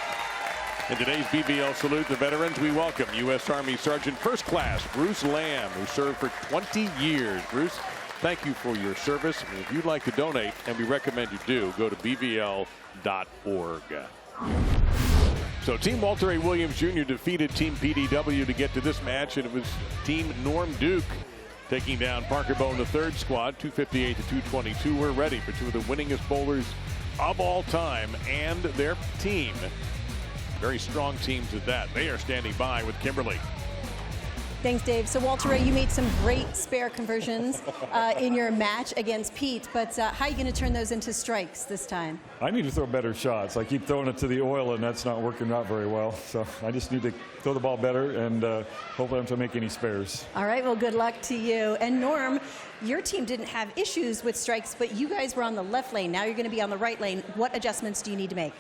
In today's BBL Salute the Veterans, we welcome U.S. Army Sergeant First Class Bruce Lamb, who served for 20 years. Bruce, thank you for your service. And if you'd like to donate, and we recommend you do, go to bbl.org. So Team Walter A. Williams Jr. defeated Team PDW to get to this match, and it was Team Norm Duke taking down Parker Bone, the third squad, 258 to 222. We're ready for two of the winningest bowlers of all time and their team. Very strong teams at that. They are standing by with Kimberly. Thanks, Dave. So, Walter Ray, you made some great spare conversions in your match against Pete, but how are you going to turn those into strikes this time? I need to throw better shots. I keep throwing it to the oil, and that's not working out very well. So I just need to throw the ball better, and hopefully I don't make any spares. All right, well, good luck to you. And Norm, your team didn't have issues with strikes, but you guys were on the left lane. Now you're going to be on the right lane. What adjustments do you need to make?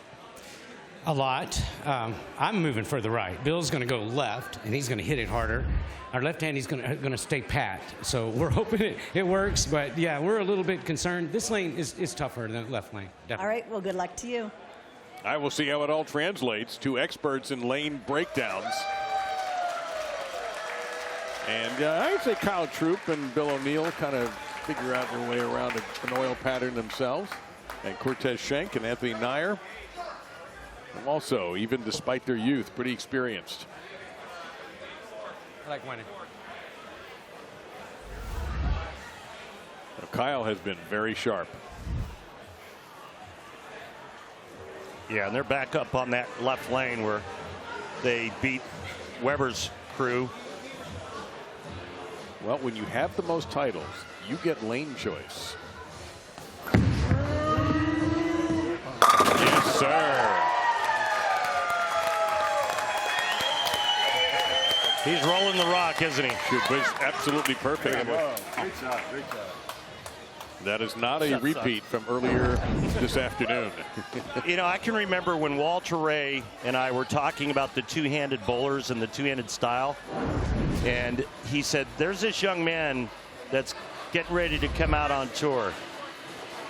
A lot. I'm moving further right. Bill's going to go left, and he's going to hit it harder. Our left hand, he's going to stay pat. So we're hoping it works. But, yeah, we're a little bit concerned. This lane is tougher than the left lane. Definitely. All right. Well, good luck to you. I will see how it all translates. Two experts in lane breakdowns. And I'd say Kyle Troop and Bill O'Neill kind of figure out their way around an oil pattern themselves. And Cortez Schenk and Anthony Nyer. Also, even despite their youth, pretty experienced. I like winning. Now, Kyle has been very sharp. Yeah, and they're back up on that left lane where they beat Weber's crew. Well, when you have the most titles, you get lane choice. Yes, sir. He's rolling the rock, isn't he? It was absolutely perfect. Great shot. Great shot. That is not a repeat from earlier this afternoon. You know, I can remember when Walter Ray and I were talking about the two-handed bowlers and the two-handed style. And he said, there's this young man that's getting ready to come out on tour.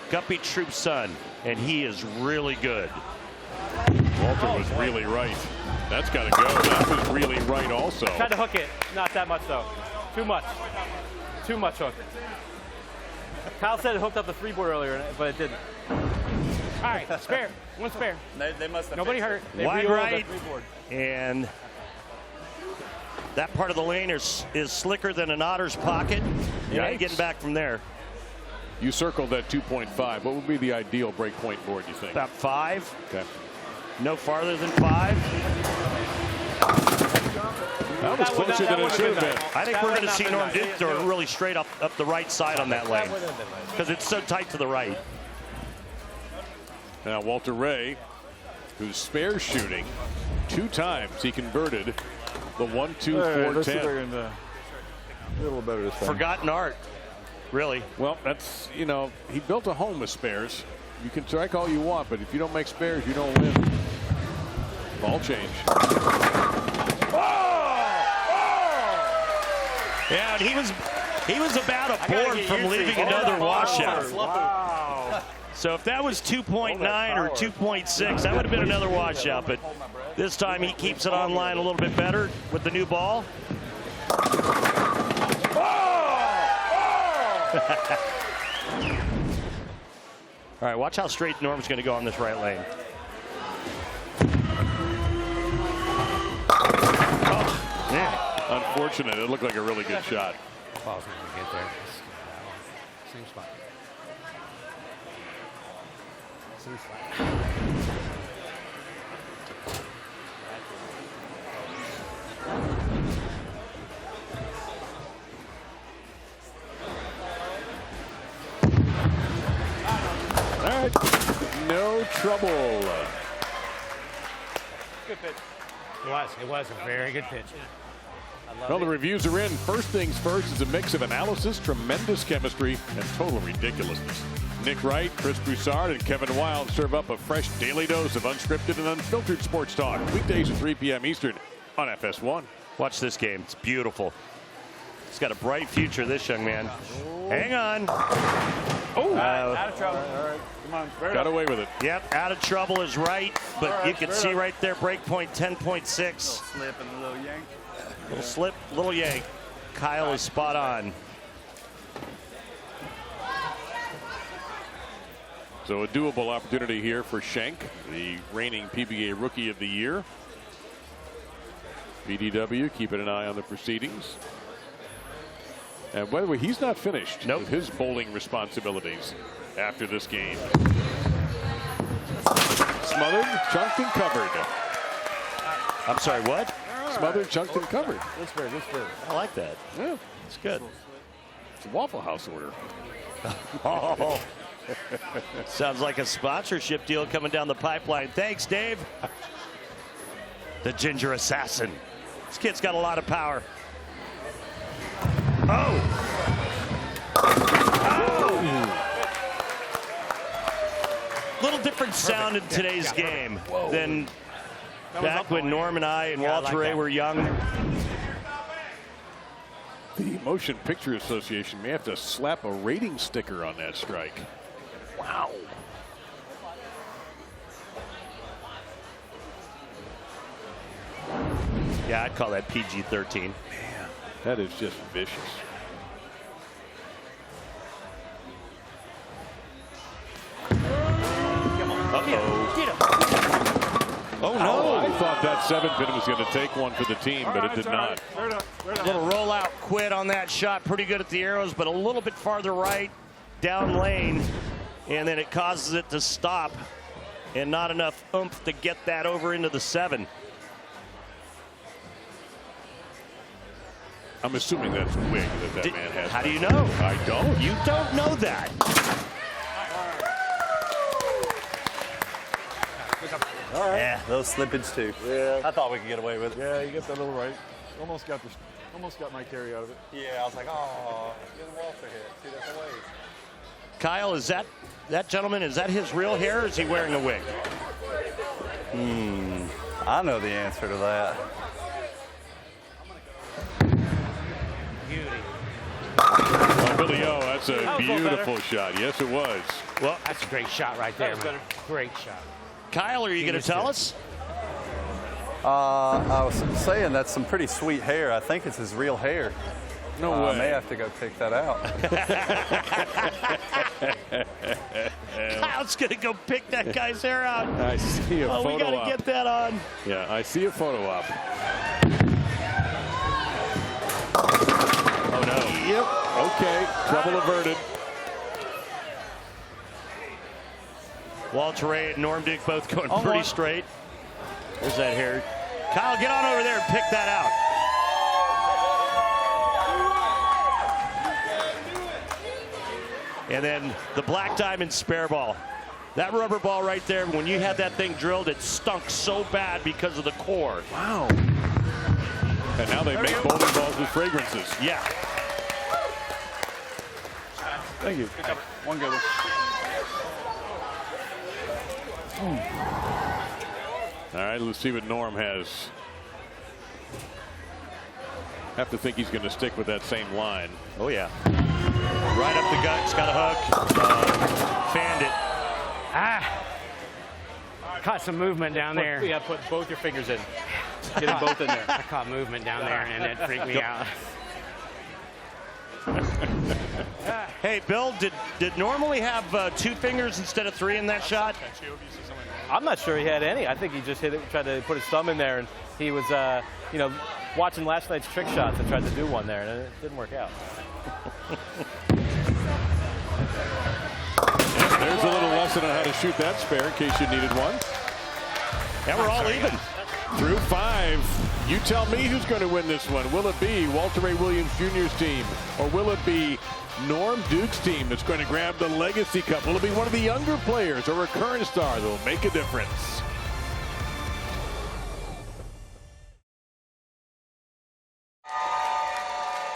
Guppy Troop's son, and he is really good. Walter was really right. That's got to go. That was really right also. Tried to hook it. Not that much, though. Too much. Too much hook. Kyle said it hooked up the 3-board earlier, but it didn't. All right, spare. One spare. They must have. Nobody hurt. They Wide rerolled right. that 3-board. And that part of the lane is slicker than an otter's pocket. You ain't getting back from there. You circled that 2.5. What would be the ideal break point board, you think? About 5. Okay. No farther than 5. That was closer than it should have been. I think we're going to see Norm Duke throw really straight up the right side on that lane because it's so tight to the right. Now Walter Ray, who's spare shooting, 2 times he converted the 1, 2, 4, 10. A little better this time. Forgotten art, really. Well, that's, you know, he built a home with spares. You can strike all you want, but if you don't make spares, you don't win. Ball change. Yeah, and he was about a board from leaving another washout. Wow. So if that was 2.9 or 2.6, that would have been another washout. But this time he keeps it on line a little bit better with the new ball. All right, watch how straight Norm's going to go on this right lane. Oh, yeah. Unfortunate. It looked like a really good shot. Ball's not going to get there. Same spot. Same spot. All right. No trouble. Good pitch. It was a very good pitch. Well, the reviews are in. First things first is a mix of analysis, tremendous chemistry, and total ridiculousness. Nick Wright, Chris Broussard, and Kevin Wild serve up a fresh daily dose of unscripted and unfiltered sports talk. Weekdays at 3 p.m. Eastern on FS1. Watch this game. It's beautiful. He's got a bright future, this young man. Hang on. Oh, out of trouble. All right. Come on. Got away with it. Yep, out of trouble is right, but you can see right there, break point 10.6. Slip and a little yank. Little slip, little yank. Kyle is spot on. So a doable opportunity here for Schenk, the reigning PBA Rookie of the Year. BDW keeping an eye on the proceedings. And by the way, he's not finished with his bowling responsibilities after this game. Smothered, chunked, and covered. I'm sorry, what? Smothered, chunked, and covered. That's fair. That's fair. I like that. Yeah, it's good. It's a Waffle House order. Oh. Sounds like a sponsorship deal coming down the pipeline. Thanks, Dave. The Ginger Assassin. This kid's got a lot of power. Oh! Little different sound in today's game than back when Norm and I and Walter Ray were young. The Motion Picture Association may have to slap a rating sticker on that strike. Wow. Yeah, I'd call that PG-13. Man, that is just vicious. Oh, no. I thought that 7-pin was going to take one for the team, but it did not. Little rollout quit on that shot. Pretty good at the arrows, but a little bit farther right, down lane. And then it causes it to stop. And not enough oomph to get that over into the 7. I'm assuming that's a wig that man has. How do you know? I don't. You don't know that. All right. Yeah, those slippage too. Yeah. I thought we could get away with it. Yeah, you get that little right. Almost got my carry out of it. Yeah, I was like, oh, get a Walter hit. 2 different ways. Kyle, is that gentleman, is that his real hair, or is he wearing a wig? I know the answer to that. Oh, Billy O, that's a beautiful shot. Yes, it was. Well, that's a great shot right there, man. Great shot. Kyle, are you going to tell us? I was saying that's some pretty sweet hair. I think it's his real hair. No way. I may have to go pick that out. Kyle's going to go pick that guy's hair out. I see a photo we got to get that on. Yeah, I see a photo op. Oh, no. Yep. Okay. Trouble averted. Walter Ray and Norm Duke both going pretty straight. There's that hair. Kyle, get on over there and pick that out. And then the Black Diamond spare ball. That rubber ball right there, when you had that thing drilled, it stunk so bad because of the core. Wow. And now they make bowling balls with fragrances. Yeah. Thank you. One good one. All right, let's see what Norm has. Have to think he's going to stick with that same line. Oh, yeah. Right up the guts, got a hook. Fanned it. Caught some movement down there. Yeah, put both your fingers in. Get them both in there. I caught movement down there, and it freaked me out. Hey, Bill, did normally have 2 fingers instead of 3 in that shot? I'm not sure he had any. I think he just hit it, tried to put his thumb in there, and he was, watching last night's trick shots and tried to do one there, and it didn't work out. There's a little lesson on how to shoot that spare in case you needed one. And we're all even. Through 5. You tell me who's going to win this one. Will it be Walter Ray Williams Jr.'s team, or will it be Norm Duke's team that's going to grab the Legacy Cup? Will it be one of the younger players or a current star that will make a difference?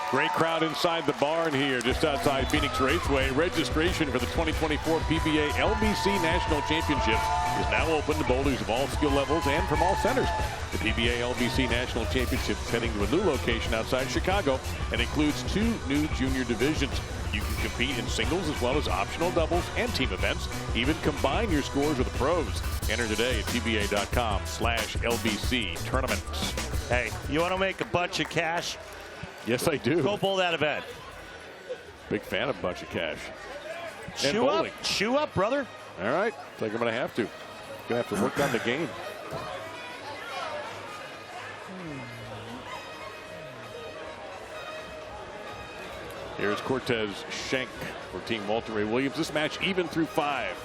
Great crowd inside the barn here just outside Phoenix Raceway. Registration for the 2024 PBA LBC National Championships is now open to bowlers of all skill levels and from all centers. The PBA LBC National Championships is heading to a new location outside Chicago and includes 2 new junior divisions. You can compete in singles as well as optional doubles and team events. Even combine your scores with the pros. Enter today at pba.com/LBC tournaments. Hey, you want to make a bunch of cash? Yes, I do. Go bowl that event. Big fan of bunch of cash. Shoe up. Shoe up, brother. All right. It's like I'm going to have to. Going to have to work on the game. Here's Cortez Schenk for Team Walter Ray Williams. This match even through 5.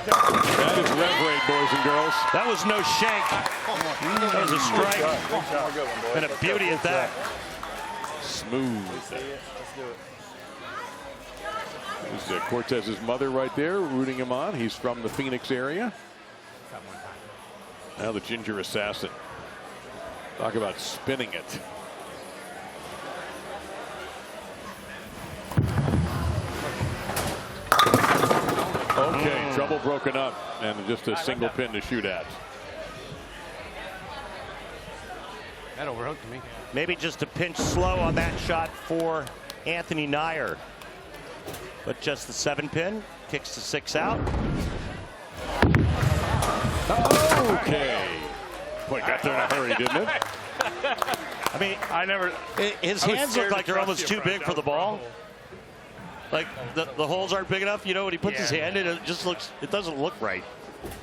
That is rev rate, boys and girls. That was no shank. That was a strike. And a beauty at that. Smooth. This is Cortez's mother right there rooting him on. He's from the Phoenix area. Now the Ginger Assassin. Talk about spinning it. Okay, trouble broken up and just a single pin to shoot at. That overhooked me. Maybe just a pinch slow on that shot for Anthony Nyer. But just the 7 pin, kicks the 6 out. Okay. Boy, got there in a hurry, didn't it? I mean, his hands look like they're almost too big for the ball. Like the holes aren't big enough. You know, when he puts his hand in, it just looks, it doesn't look right.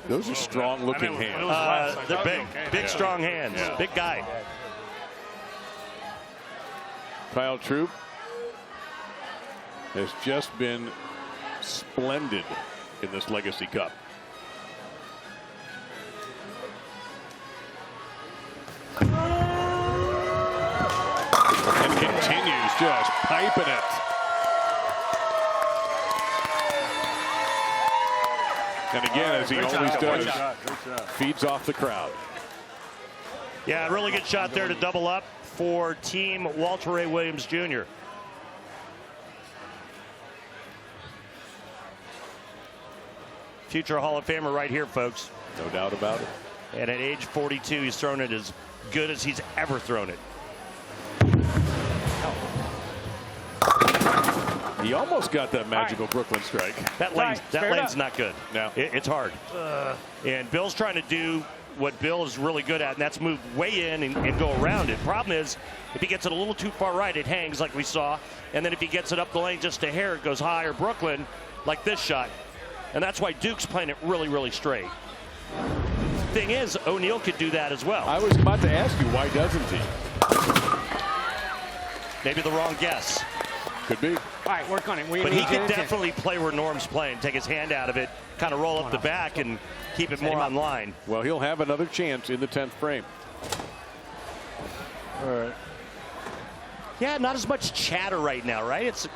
Those are strong looking hands. They're big, strong hands. Yeah. Big guy. Kyle Troop has just been splendid in this Legacy Cup. And continues just piping it. And again, as he always does, feeds off the crowd. Yeah, a really good shot there to double up for Team Walter Ray Williams Jr. Future Hall of Famer right here, folks. No doubt about it. And at age 42, he's thrown it as good as he's ever thrown it. He almost got that magical Brooklyn strike. That lane's not good. No. It's hard. And Bill's trying to do what Bill is really good at, and that's move way in and go around it. Problem is, if he gets it a little too far right, it hangs like we saw. And then if he gets it up the lane just a hair, it goes high, or Brooklyn, like this shot. And that's why Duke's playing it really, really straight. Thing is, O'Neal could do that as well. I was about to ask you, why doesn't he? Maybe the wrong guess. Could be. All right, work on it. But he could definitely play where Norm's playing, take his hand out of it, kind of roll up the back and keep it more on line. Well, he'll have another chance in the 10th frame. All right. Yeah, not as much chatter right now, right? It's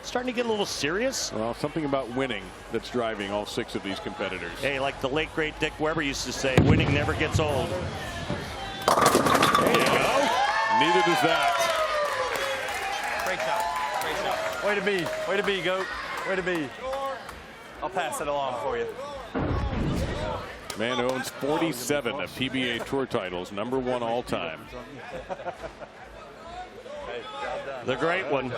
starting to get a little serious. Well, something about winning that's driving all 6 of these competitors. Hey, like the late, great Dick Weber used to say, winning never gets old. There you go. Neither does that. Great shot. Great shot. Way to be. Way to be, Goat. Way to be. I'll pass it along for you. Man owns 47 of PBA Tour titles, #1 all time. The great one.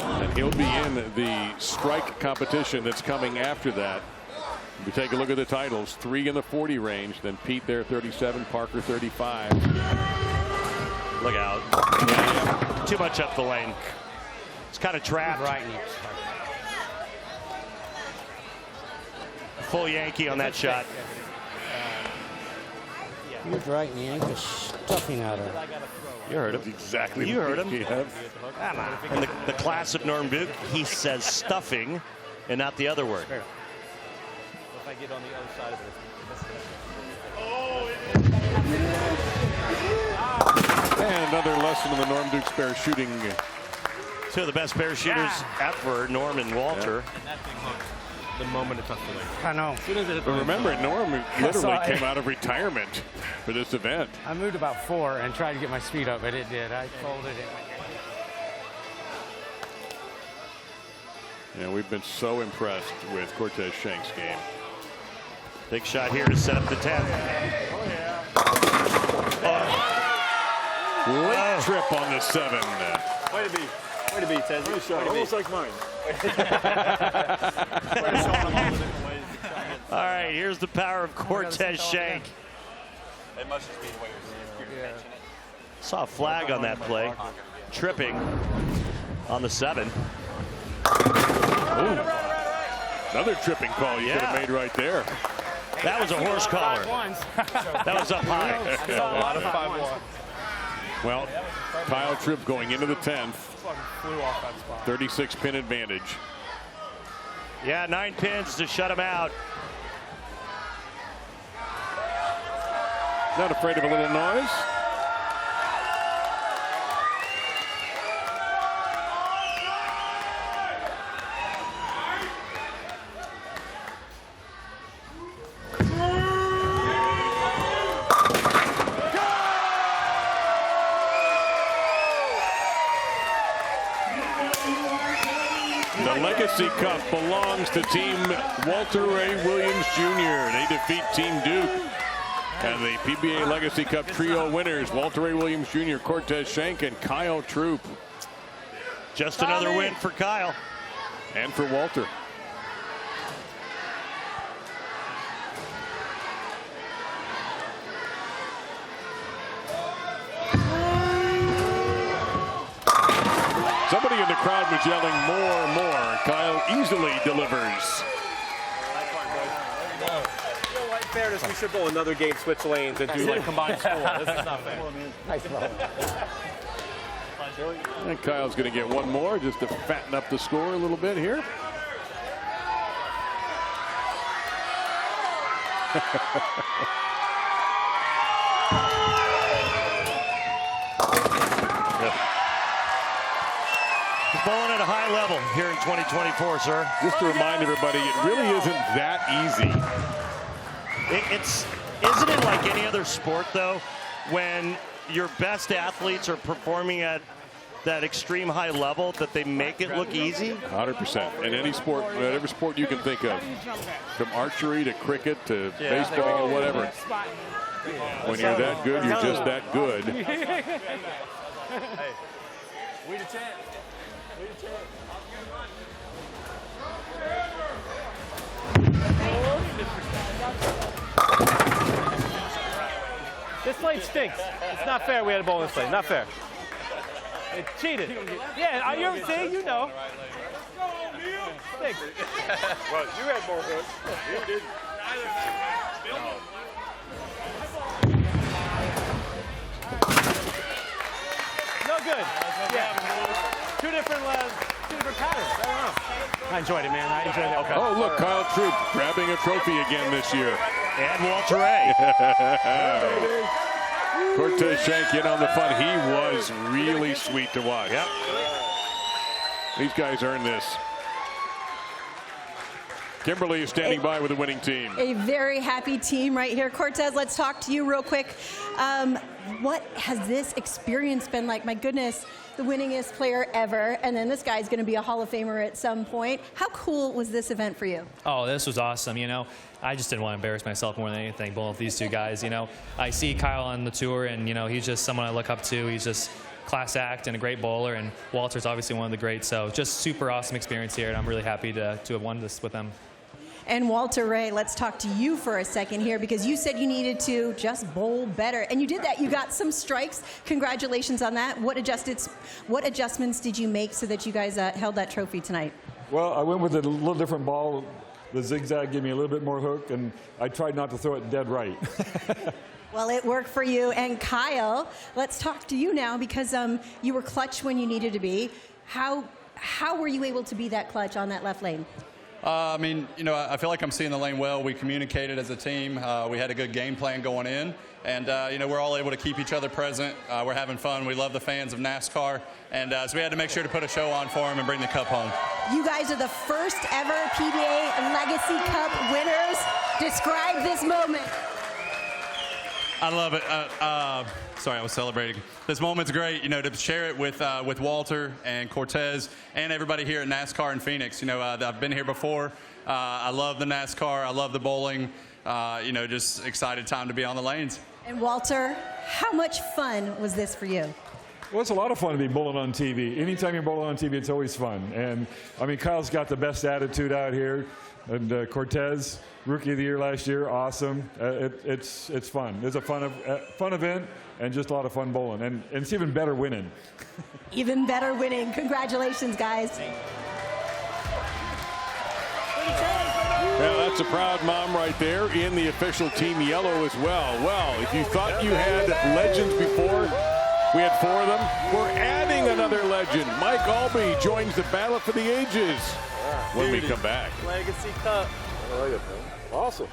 And he'll be in the strike competition that's coming after that. If you take a look at the titles, 3 in the 40 range, then Pete there 37, Parker 35. Look out. Too much up the lane. It's kind of trapped. Right. Full Yankee on that shot. He was right, and Yank was stuffing out of it. You heard him. Exactly. You heard him. Yeah. And the class of Norm Duke, he says stuffing and not the other word. If I get on the other side of it. And another lesson in the Norm Duke spare shooting. 2 of the best spare shooters ever, Norm and Walter. And that thing hooked the moment it touched the lane. I know. But remember, Norm literally came out of retirement for this event. I moved about 4 and tried to get my speed up, but it did. I folded it. And we've been so impressed with Cortez Shank's game. Big shot here to set up the 10th. Late trip on the 7. Way to be. Way to be, Tez. Way to shot. Almost like mine. All right, here's the power of Cortez Shank. It must just be the way you're pitching it. Saw a flag on that play. Tripping on the 7. Ooh. Another tripping call you could have made right there. That was a horse collar. That was up high. A lot of 5-1. Well, Kyle Tripp going into the 10th. Flew off that spot. 36 pin advantage. Yeah, 9 pins to shut him out. Not afraid of a little noise. The Legacy Cup belongs to Team Walter Ray Williams Jr. They defeat Team Duke. And the PBA Legacy Cup trio winners, Walter Ray Williams Jr., Cortez Shank, and Kyle Troop. Just another win for Kyle. And for Walter. Somebody in the crowd was yelling more and more. Kyle easily delivers. In fairness, we should bowl another game, switch lanes, and do like combined score. This is not fair. Nice ball. And Kyle's going to get one more just to fatten up the score a little bit here. bowling at a high level here in 2024, sir. Just to remind everybody, it really isn't that easy. Isn't it like any other sport, though, when your best athletes are performing at that extreme high level that they make it look easy? 100%. In any sport, whatever sport you can think of, from archery to cricket to baseball, whatever. When you're that good, you're just that good. Hey, we the champ. We the champ. This slate stinks. It's not fair we had a bowl in this slate. Not fair. It cheated. Yeah, you see, you know. Stinks. Well, you had more hooks. You didn't. No good. Yeah. Two different patterns. I don't know. I enjoyed it, man. I enjoyed it. Okay. Oh, look, Kyle Troop grabbing a trophy again this year. And Walter Ray. Cortez Shank in on the fun. He was really sweet to watch. Yep. These guys earned this. Kimberly is standing by with the winning team. A very happy team right here. Cortez, let's talk to you real quick. What has this experience been like? My goodness, the winningest player ever, and then this guy's going to be a Hall of Famer at some point. How cool was this event for you? Oh, this was awesome. You know, I just didn't want to embarrass myself more than anything, bowling with these two guys. You know, I see Kyle on the tour, and, you know, he's just someone I look up to. He's just class act and a great bowler, and Walter's obviously one of the greats. So just super awesome experience here, and I'm really happy to have won this with them. And Walter Ray, let's talk to you for a second here, because you said you needed to just bowl better, and you did that. You got some strikes. Congratulations on that. What adjustments did you make so that you guys held that trophy tonight? Well, I went with a little different ball. The zigzag gave me a little bit more hook, and I tried not to throw it dead right. Well, it worked for you. And Kyle, let's talk to you now, because you were clutch when you needed to be. How were you able to be that clutch on that left lane? I mean, you know, I feel like I'm seeing the lane well. We communicated as a team. We had a good game plan going in. And, you know, we're all able to keep each other present. We're having fun. We love the fans of NASCAR. And so we had to make sure to put a show on for them and bring the cup home. You guys are the first ever PBA Legacy Cup winners. Describe this moment. I love it. Sorry, I was celebrating. This moment's great, you know, to share it with Walter and Cortez and everybody here at NASCAR in Phoenix. You know, I've been here before. I love the NASCAR. I love the bowling. You know, just excited time to be on the lanes. And Walter, how much fun was this for you? Well, it's a lot of fun to be bowling on TV. Anytime you're bowling on TV, it's always fun. And, I mean, Kyle's got the best attitude out here. And Cortez, Rookie of the Year last year, awesome. It's fun. It's a fun event and just a lot of fun bowling. And it's even better winning. Even better winning. Congratulations, guys. Well, that's a proud mom right there in the official team yellow as well. Well, if you thought you had legends before, we had 4 of them. We're adding another legend. Mike Albee joins the Battle for the Ages when we come back. Legacy Cup. I like it, man. Awesome.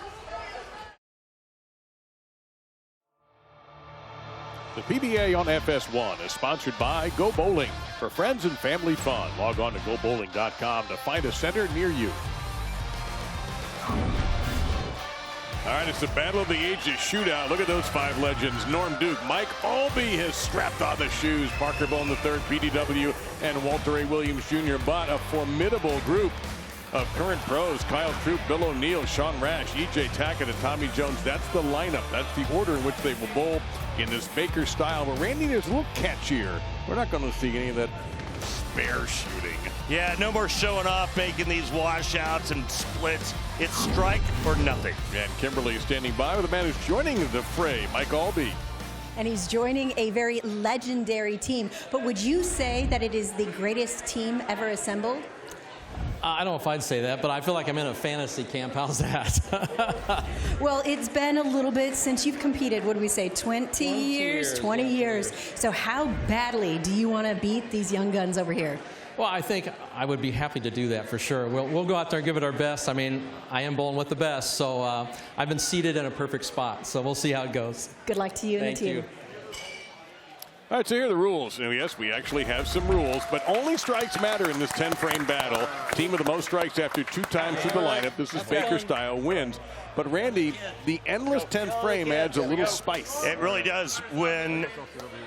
The PBA on FS1 is sponsored by Go Bowling. For friends and family fun, log on to GoBowling.com to find a center near you. All right, it's the Battle of the Ages Shootout. Look at those 5 legends. Norm Duke, Mike Albee has strapped on the shoes. Parker Bone III, PDW, and Walter A. Williams Jr. But a formidable group of current pros. Kyle Troop, Bill O'Neill, Sean Rash, E.J. Tackett, and Tommy Jones. That's the lineup. That's the order in which they will bowl in this Baker style. But Randy, there's a little catchier. We're not going to see any of that spare shooting. Yeah, no more showing off, making these washouts and splits. It's strike or nothing. And Kimberly is standing by with the man who's joining the fray, Mike Albee. And he's joining a very legendary team. But would you say that it is the greatest team ever assembled? I don't know if I'd say that, but I feel like I'm in a fantasy camp. How's that? Well, it's been a little bit since you've competed. What do we say, 20 years? 20 years. So how badly do you want to beat these young guns over here? Well, I think I would be happy to do that for sure. We'll go out there and give it our best. I mean, I am bowling with the best, so I've been seated in a perfect spot. So we'll see how it goes. Good luck to you and the team. Thank you. All right, so here are the rules. Now, yes, we actually have some rules, but only strikes matter in this 10-frame battle. Team with the most strikes after 2 times through the lineup, this is Faker style, wins. But Randy, the endless 10th frame adds a little spice. It really does.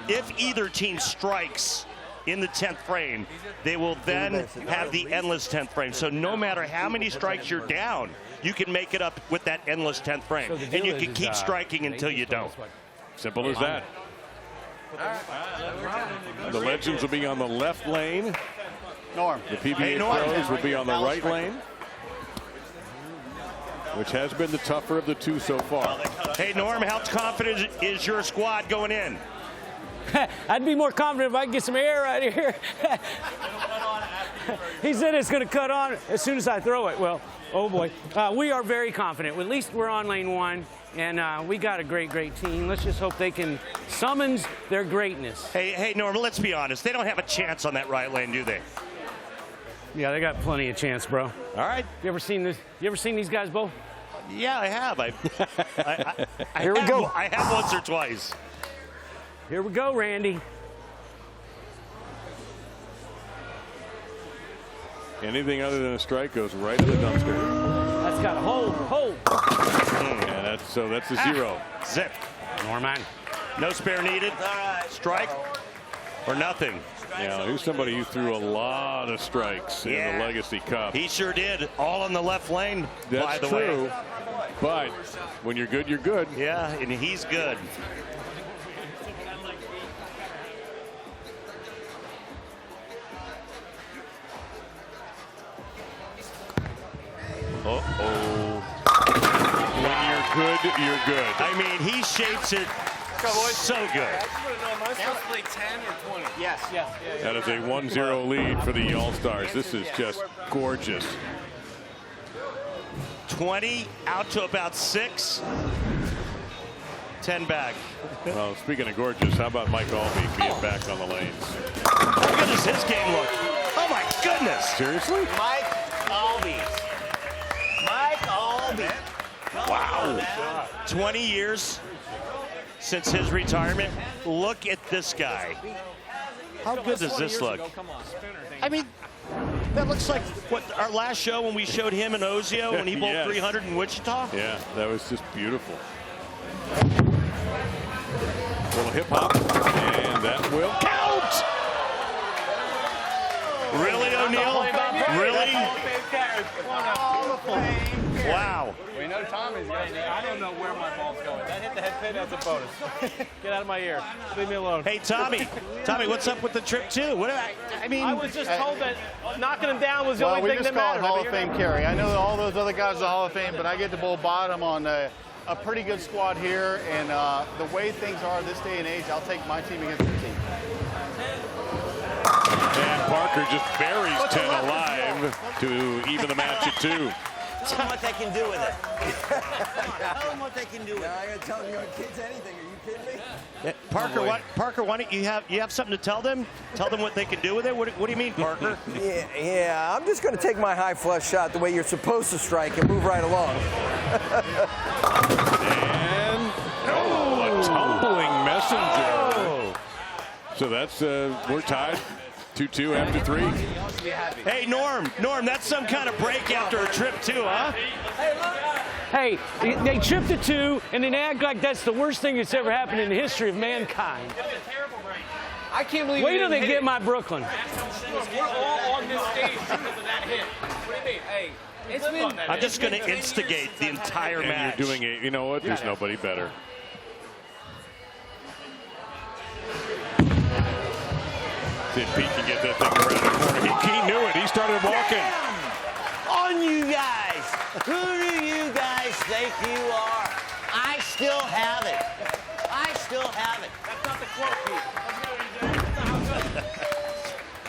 If either team strikes in the 10th frame, they will then have the endless 10th frame. So no matter how many strikes you're down, you can make it up with that endless 10th frame. And you can keep striking until you don't. Simple as that. The Legends will be on the left lane. Norm. The PBA Pros will be on the right lane, which has been the tougher of the 2 so far. Hey, Norm, how confident is your squad going in? I'd be more confident if I could get some air out of here. He said it's going to cut on as soon as I throw it. Well, oh boy. We are very confident. At least we're on lane 1, and we got a great team. Let's just hope they can summons their greatness. Hey, Norm, let's be honest. They don't have a chance on that right lane, do they? Yeah, they got plenty of chance, bro. All right. You ever seen this? You ever seen these guys bowl? Yeah, I have. Here we go. I have once or twice. Here we go, Randy. Anything other than a strike goes right to the dumpster. That's got a hold. Yeah, that's a 0. Zip. Norman. No spare needed. Strike or nothing. Yeah, here's somebody who threw a lot of strikes in the Legacy Cup. He sure did. All in the left lane, That's by the true. way. But when you're good, you're good. Yeah, and he's good. Uh-oh. When you're good, you're good. I mean, he shapes it so good. Now play 10 or 20. Yes. That is a 1-0 lead for the All-Stars. This is just gorgeous. 20 out to about 6. 10 back. Well, speaking of gorgeous, how about Mike Albee being back on the lanes? How good does his game look? Oh my goodness! Seriously? Mike Albee. Wow. 20 years since his retirement. Look at this guy. How good does this look? I mean, that looks like what our last show when we showed him in Ozio when he bowled 300 in Wichita. Yeah, that was just beautiful. Little hip hop, and that will count. Really, O'Neal? Really? Wow. We know Tommy's going to. I don't know where my ball's going. That hit the head pin as a bonus. Get out of my ear. Leave me alone. Hey, Tommy, what's up with the trip two? What I mean, I was just told that knocking him down was the only thing that mattered. Hall of Fame carry. I know all those other guys are Hall of Fame, but I get to bowl bottom on a pretty good squad here, and the way things are this day and age, I'll take my team against your team. And Parker just buries 10 alive to even the match at 2. Tell them what they can do with it. Tell them what they can do with it. I'm going to tell your kids anything. Are you kidding me? Parker, why don't you have something to tell them? Tell them what they can do with it? What do you mean, Parker? Yeah, I'm just going to take my high flush shot the way you're supposed to strike and move right along. And, a tumbling messenger. So that's, we're tied. 2-2 after 3. Hey, Norm, that's some kind of break after a trip too, huh? Hey, they tripped a 2, and then act like that's the worst thing that's ever happened in the history of mankind. I can't believe Wait till they get my Brooklyn. We're all on this stage because of that hit. What do you mean? Hey, it's been. I'm just going to instigate the entire match. You're doing it. You know what? There's nobody better. See if Pete can get that thing around the corner. He knew it. He started walking. On you guys. Who do you guys think you are? I still have it. I still have it. That's not the quote,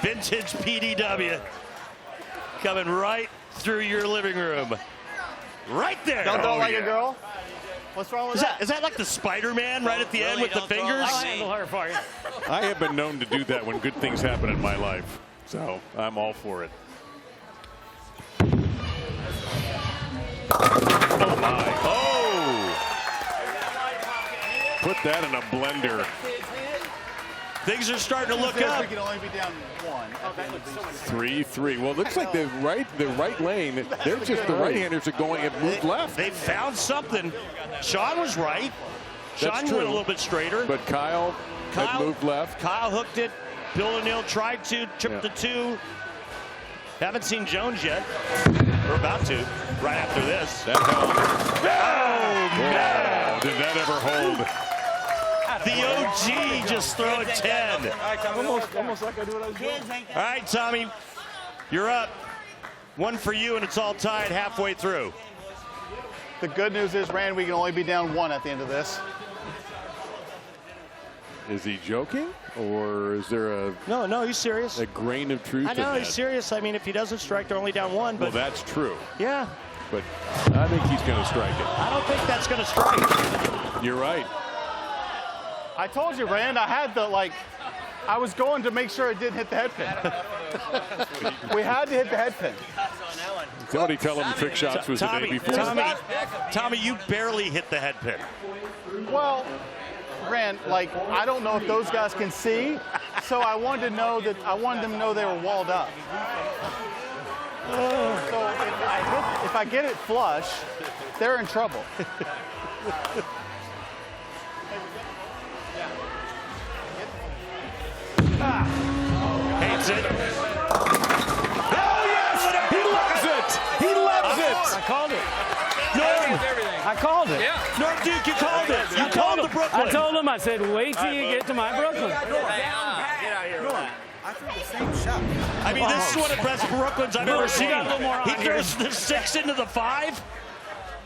Pete. Vintage PDW coming right through your living room. Right there. Don't like a girl? What's wrong with that? Is that like the Spider-Man right at the end with the fingers? I'll handle her for you. I have been known to do that when good things happen in my life. So I'm all for it. Oh, my. Oh! Put that in a blender. Things are starting to look up. We can only be down 1. 3-3. Well, it looks like the right lane. They're just the right-handers are going and moved left. They found something. Sean was right. Sean went a little bit straighter. But Kyle had moved left. Kyle hooked it. Bill O'Neill tried to, tripped the 2. Haven't seen Jones yet. We're about to, right after this. That held. Oh, man. Did that ever hold? The OG just throw a 10. Almost like I do what I was doing. All right, Tommy, you're up. 1 for you, and it's all tied halfway through. The good news is, Rand, we can only be down 1 at the end of this. Is he joking, or is there No, he's serious. a grain of truth I know, in that? he's serious. I mean, if he doesn't strike, they're only down 1. But Well, that's true. Yeah. But I think he's going to strike it. I don't think that's going to strike. You're right. I told you, Rand, I had the, I was going to make sure it didn't hit the head pin. We had to hit the head pin. Somebody tell him trick shots was the day before. Tommy, you barely hit the head pin. Well, Rand, I don't know if those guys can see, so I wanted them to know they were walled up. So if I get it flush, they're in trouble. Hates it. Oh, yes! He loves it! He loves it! I called it. I called it. Yeah. Norm Duke, you called it. You called the Brooklyn. I told him, I said, wait till you get to my Brooklyn. Get out here. I threw the same shot. I mean, this is one of the best Brooklyns I've ever seen. got a little more He on throws the 6 into the 5.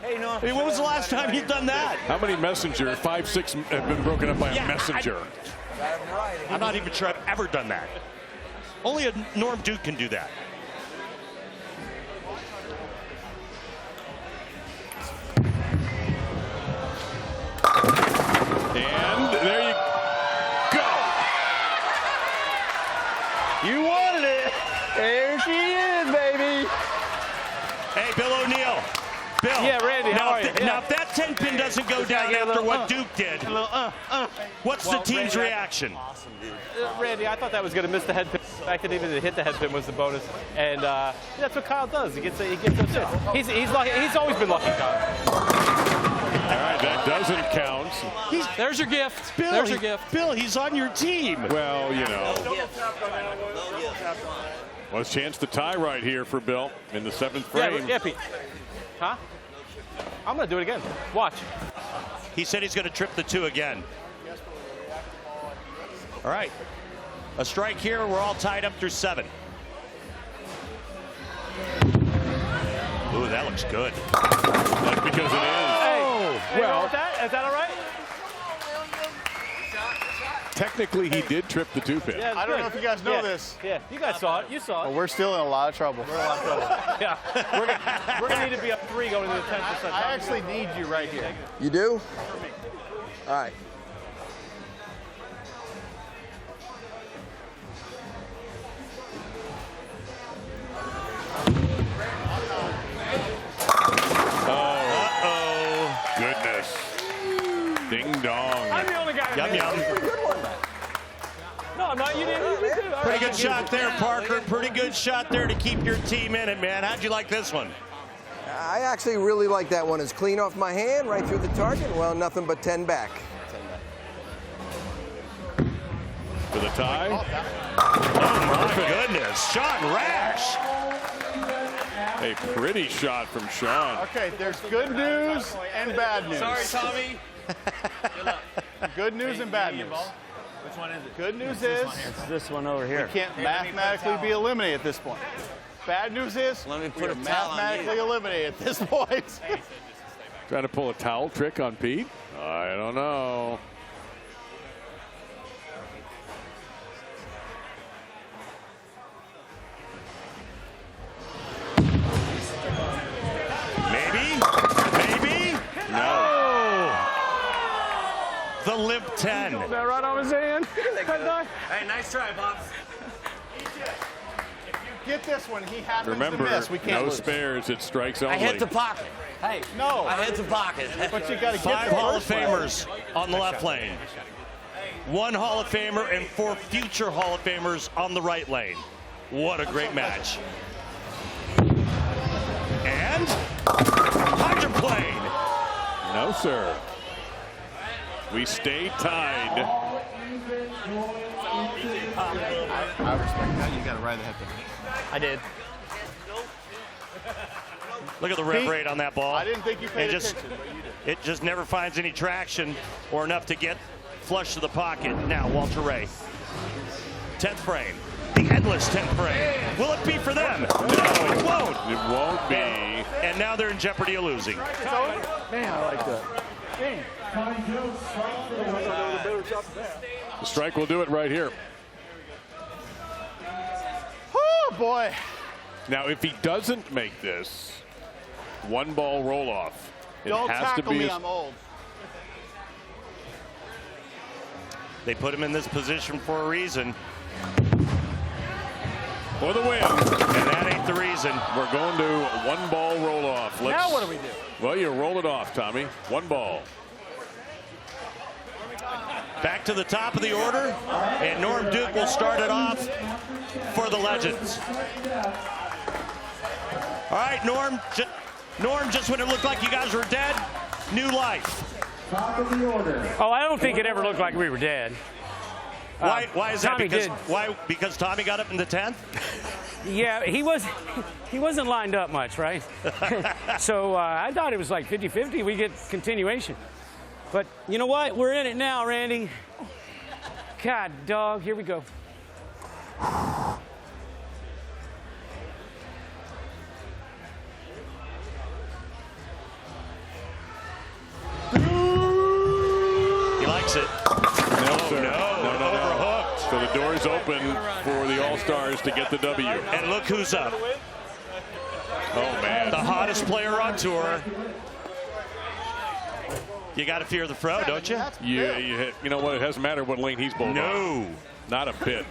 Hey, no. I mean, when was the last time he'd done that? How many messenger, 5-6 have been broken up by a messenger? I'm not even sure I've ever done that. Only a Norm Duke can do that. And there you go. You wanted it. There she is, baby. Hey, Bill O'Neill. Bill. Yeah, Randy, how are you? Now, if that 10 pin doesn't go down after what Duke did, what's the team's reaction? Awesome, dude. Randy, I thought that was going to miss the head pin. The fact that even to hit the head pin was the bonus, and that's what Kyle does. He gets those hits. He's lucky. He's always been lucky, Kyle. All right, that doesn't count. There's your gift. Bill, There's your gift. Bill, he's on your team. Well, you know. Well, a chance to tie right here for Bill in the 7th frame. Yeah, Pete. Huh? I'm going to do it again. Watch. He said he's going to trip the 2 again. All right. A strike here. We're all tied up through 7. Ooh, that looks good. That's because it is. Hey, well, is that all right? Technically, he did trip the 2 pin. I don't know if you guys know this. Yeah, you guys saw it. You saw it. Well, we're still in a lot of trouble. We're in a lot of trouble. Yeah, we're gonna need to be up 3 going into the 10%. I actually need you right here. You do? All right. Goodness. Ding dong. I'm the only guy. Yum, yum. No, I'm not. You didn't. You did. Pretty good shot there, Parker. Pretty good shot there to keep your team in it, man. How'd you like this one? I actually really like that one. It's clean off my hand, right through the target. Well, nothing but 10 back. For the tie. Oh, my goodness. Sean Rash. A pretty shot from Sean. Okay, there's good news and bad news. Sorry, Tommy. Good luck. Good news and bad news. Which one is it? Good news is It's this one over here. we can't mathematically be eliminated at this point. Bad news is Let me we put are a towel on mathematically you. eliminated at this point. Trying to pull a towel trick on Pete? I don't know. Maybe? No. The limp 10. That right on his hand. Hey, nice try, Pops. Get this one. He happens Remember, to miss. We can't no lose. spares. It strikes only. I hit the pocket. Hey, no. I hit the pocket. But you got to get 5 the Hall of first one. Famers on the left lane. one Hall of Famer and 4 future Hall of Famers on the right lane. What a great match. And hydroplane. No, sir. We stay tied. I respect that. You got to ride the head thing. I did. Look at the rev rate on that ball. I didn't think you paid attention, but you did. It just never finds any traction or enough to get flush to the pocket. Now, Walter Ray. 10th frame. The endless 10th frame. Will it be for them? No, it won't. It won't be. And now they're in jeopardy of losing. Man, I like that. The strike will do it right here. Oh, boy. Now, if he doesn't make this, 1 ball roll off. Don't tackle me, I'm old. They put him in this position for a reason. For the win. And that ain't the reason. We're going to 1 ball roll off. Now what do we do? Well, you roll it off, Tommy. 1 ball. Back to the top of the order, and Norm Duke will start it off for the Legends. All right, Norm, just when it looked like you guys were dead, new life. Oh, I don't think it ever looked like we were dead. Why is that? Tommy Because did. why? Because Tommy got up in the 10th? Yeah, he wasn't lined up much, right? So I thought it was like 50-50. We get continuation. But you know what? We're in it now, Randy. God, dog, here we go. He likes it. No, sir. No, overhooked. So the door's open for the All-Stars to get the W. And look who's up. Oh, man. The hottest player on tour. You got to fear the fro, don't you? You know what? It doesn't matter what lane he's bowling. No. Not a bit.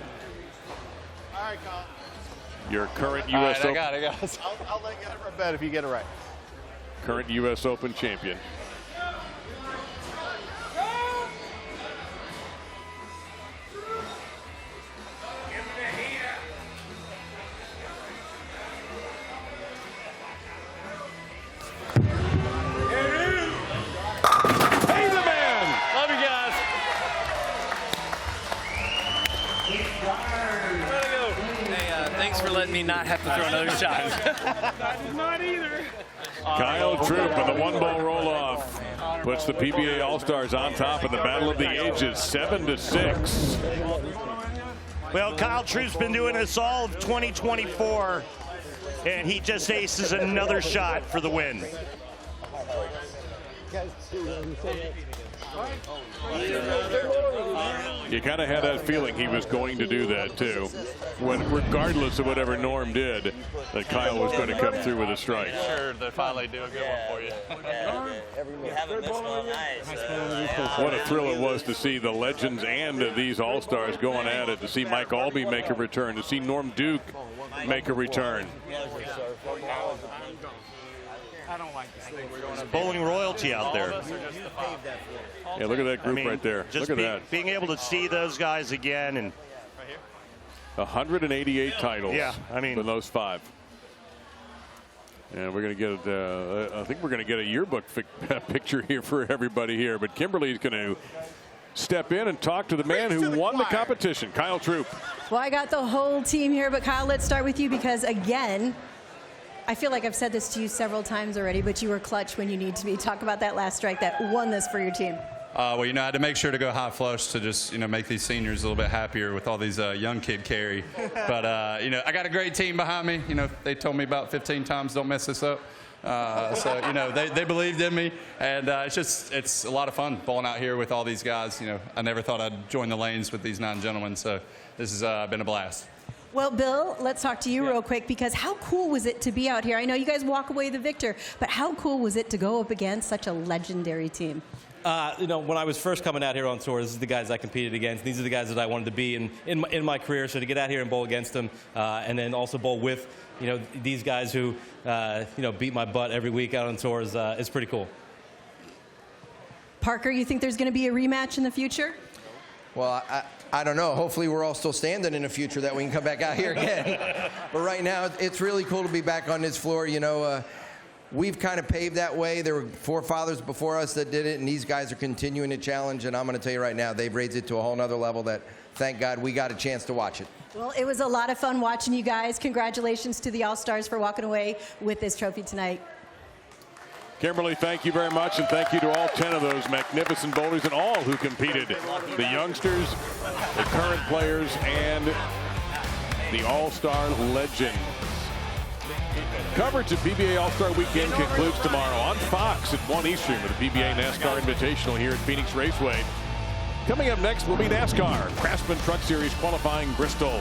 All right, Colin. Your current All U.S. right, Open. I got it. I'll let you for a bet if you get it right. Current U.S. Open champion. Thanks for letting me not have to throw another shot. Not either. Kyle Troop and the 1 ball roll off puts the PBA All-Stars on top in the Battle of the Ages, 7-6. Well, Kyle Troop's been doing this all of 2024, and he just aces another shot for the win. You kind of had that feeling he was going to do that too, regardless of whatever Norm did, that Kyle was going to come through with a strike. Sure, they finally do a good one for you. We haven't missed all night. What a thrill it was to see the Legends and these All-Stars going at it, to see Mike Albee make a return, to see Norm Duke make a return. I don't like that. It's bowling royalty out there. Yeah, look at that group right there. Just Look at that. being able to see those guys again, and 188 titles. Yeah, I mean, in those 5. And we're going to get, I think we're going to get a yearbook picture here for everybody here. But Kimberly's going to step in and talk to the man who won the competition, Kyle Troop. Well, I got the whole team here, but Kyle, let's start with you because, again, I feel like I've said this to you several times already, but you were clutch when you need to be. Talk about that last strike that won this for your team. Well, I had to make sure to go high flush to just, make these seniors a little bit happier with all these young kid carry. But, I got a great team behind me. They told me about 15 times, don't mess this up. So, they believed in me. And it's a lot of fun bowling out here with all these guys. I never thought I'd join the lanes with these 9 gentlemen. So this has been a blast. Well, Bill, let's talk to you real quick because how cool was it to be out here? I know you guys walk away the victor, but how cool was it to go up against such a legendary team? When I was first coming out here on tour, this is the guys I competed against. These are the guys that I wanted to be in my career. So to get out here and bowl against them, and then also bowl with, these guys who, beat my butt every week out on tour is pretty cool. Parker, you think there's going to be a rematch in the future? Well, I don't know. Hopefully we're all still standing in the future that we can come back out here again. But right now, it's really cool to be back on this floor. You know, we've kind of paved that way. There were forefathers before us that did it, and these guys are continuing the challenge. And I'm going to tell you right now, they've raised it to a whole nother level that, thank God, we got a chance to watch it. Well, it was a lot of fun watching you guys. Congratulations to the All-Stars for walking away with this trophy tonight. Kimberly, thank you very much, and thank you to all 10 of those magnificent bowlers and all who competed. The youngsters, the current players, and the All-Star legends. Coverage of PBA All-Star Weekend concludes tomorrow on Fox at 1 Eastern with the PBA NASCAR Invitational here at Phoenix Raceway. Coming up next will be NASCAR Craftsman Truck Series qualifying Bristol.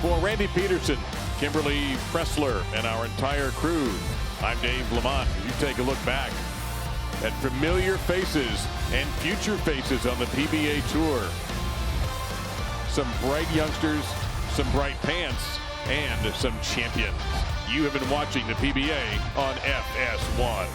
For Randy Peterson, Kimberly Pressler, and our entire crew, I'm Dave Lamont. You take a look back at familiar faces and future faces on the PBA Tour. Some bright youngsters, some bright pants, and some champions. You have been watching the PBA on FS1.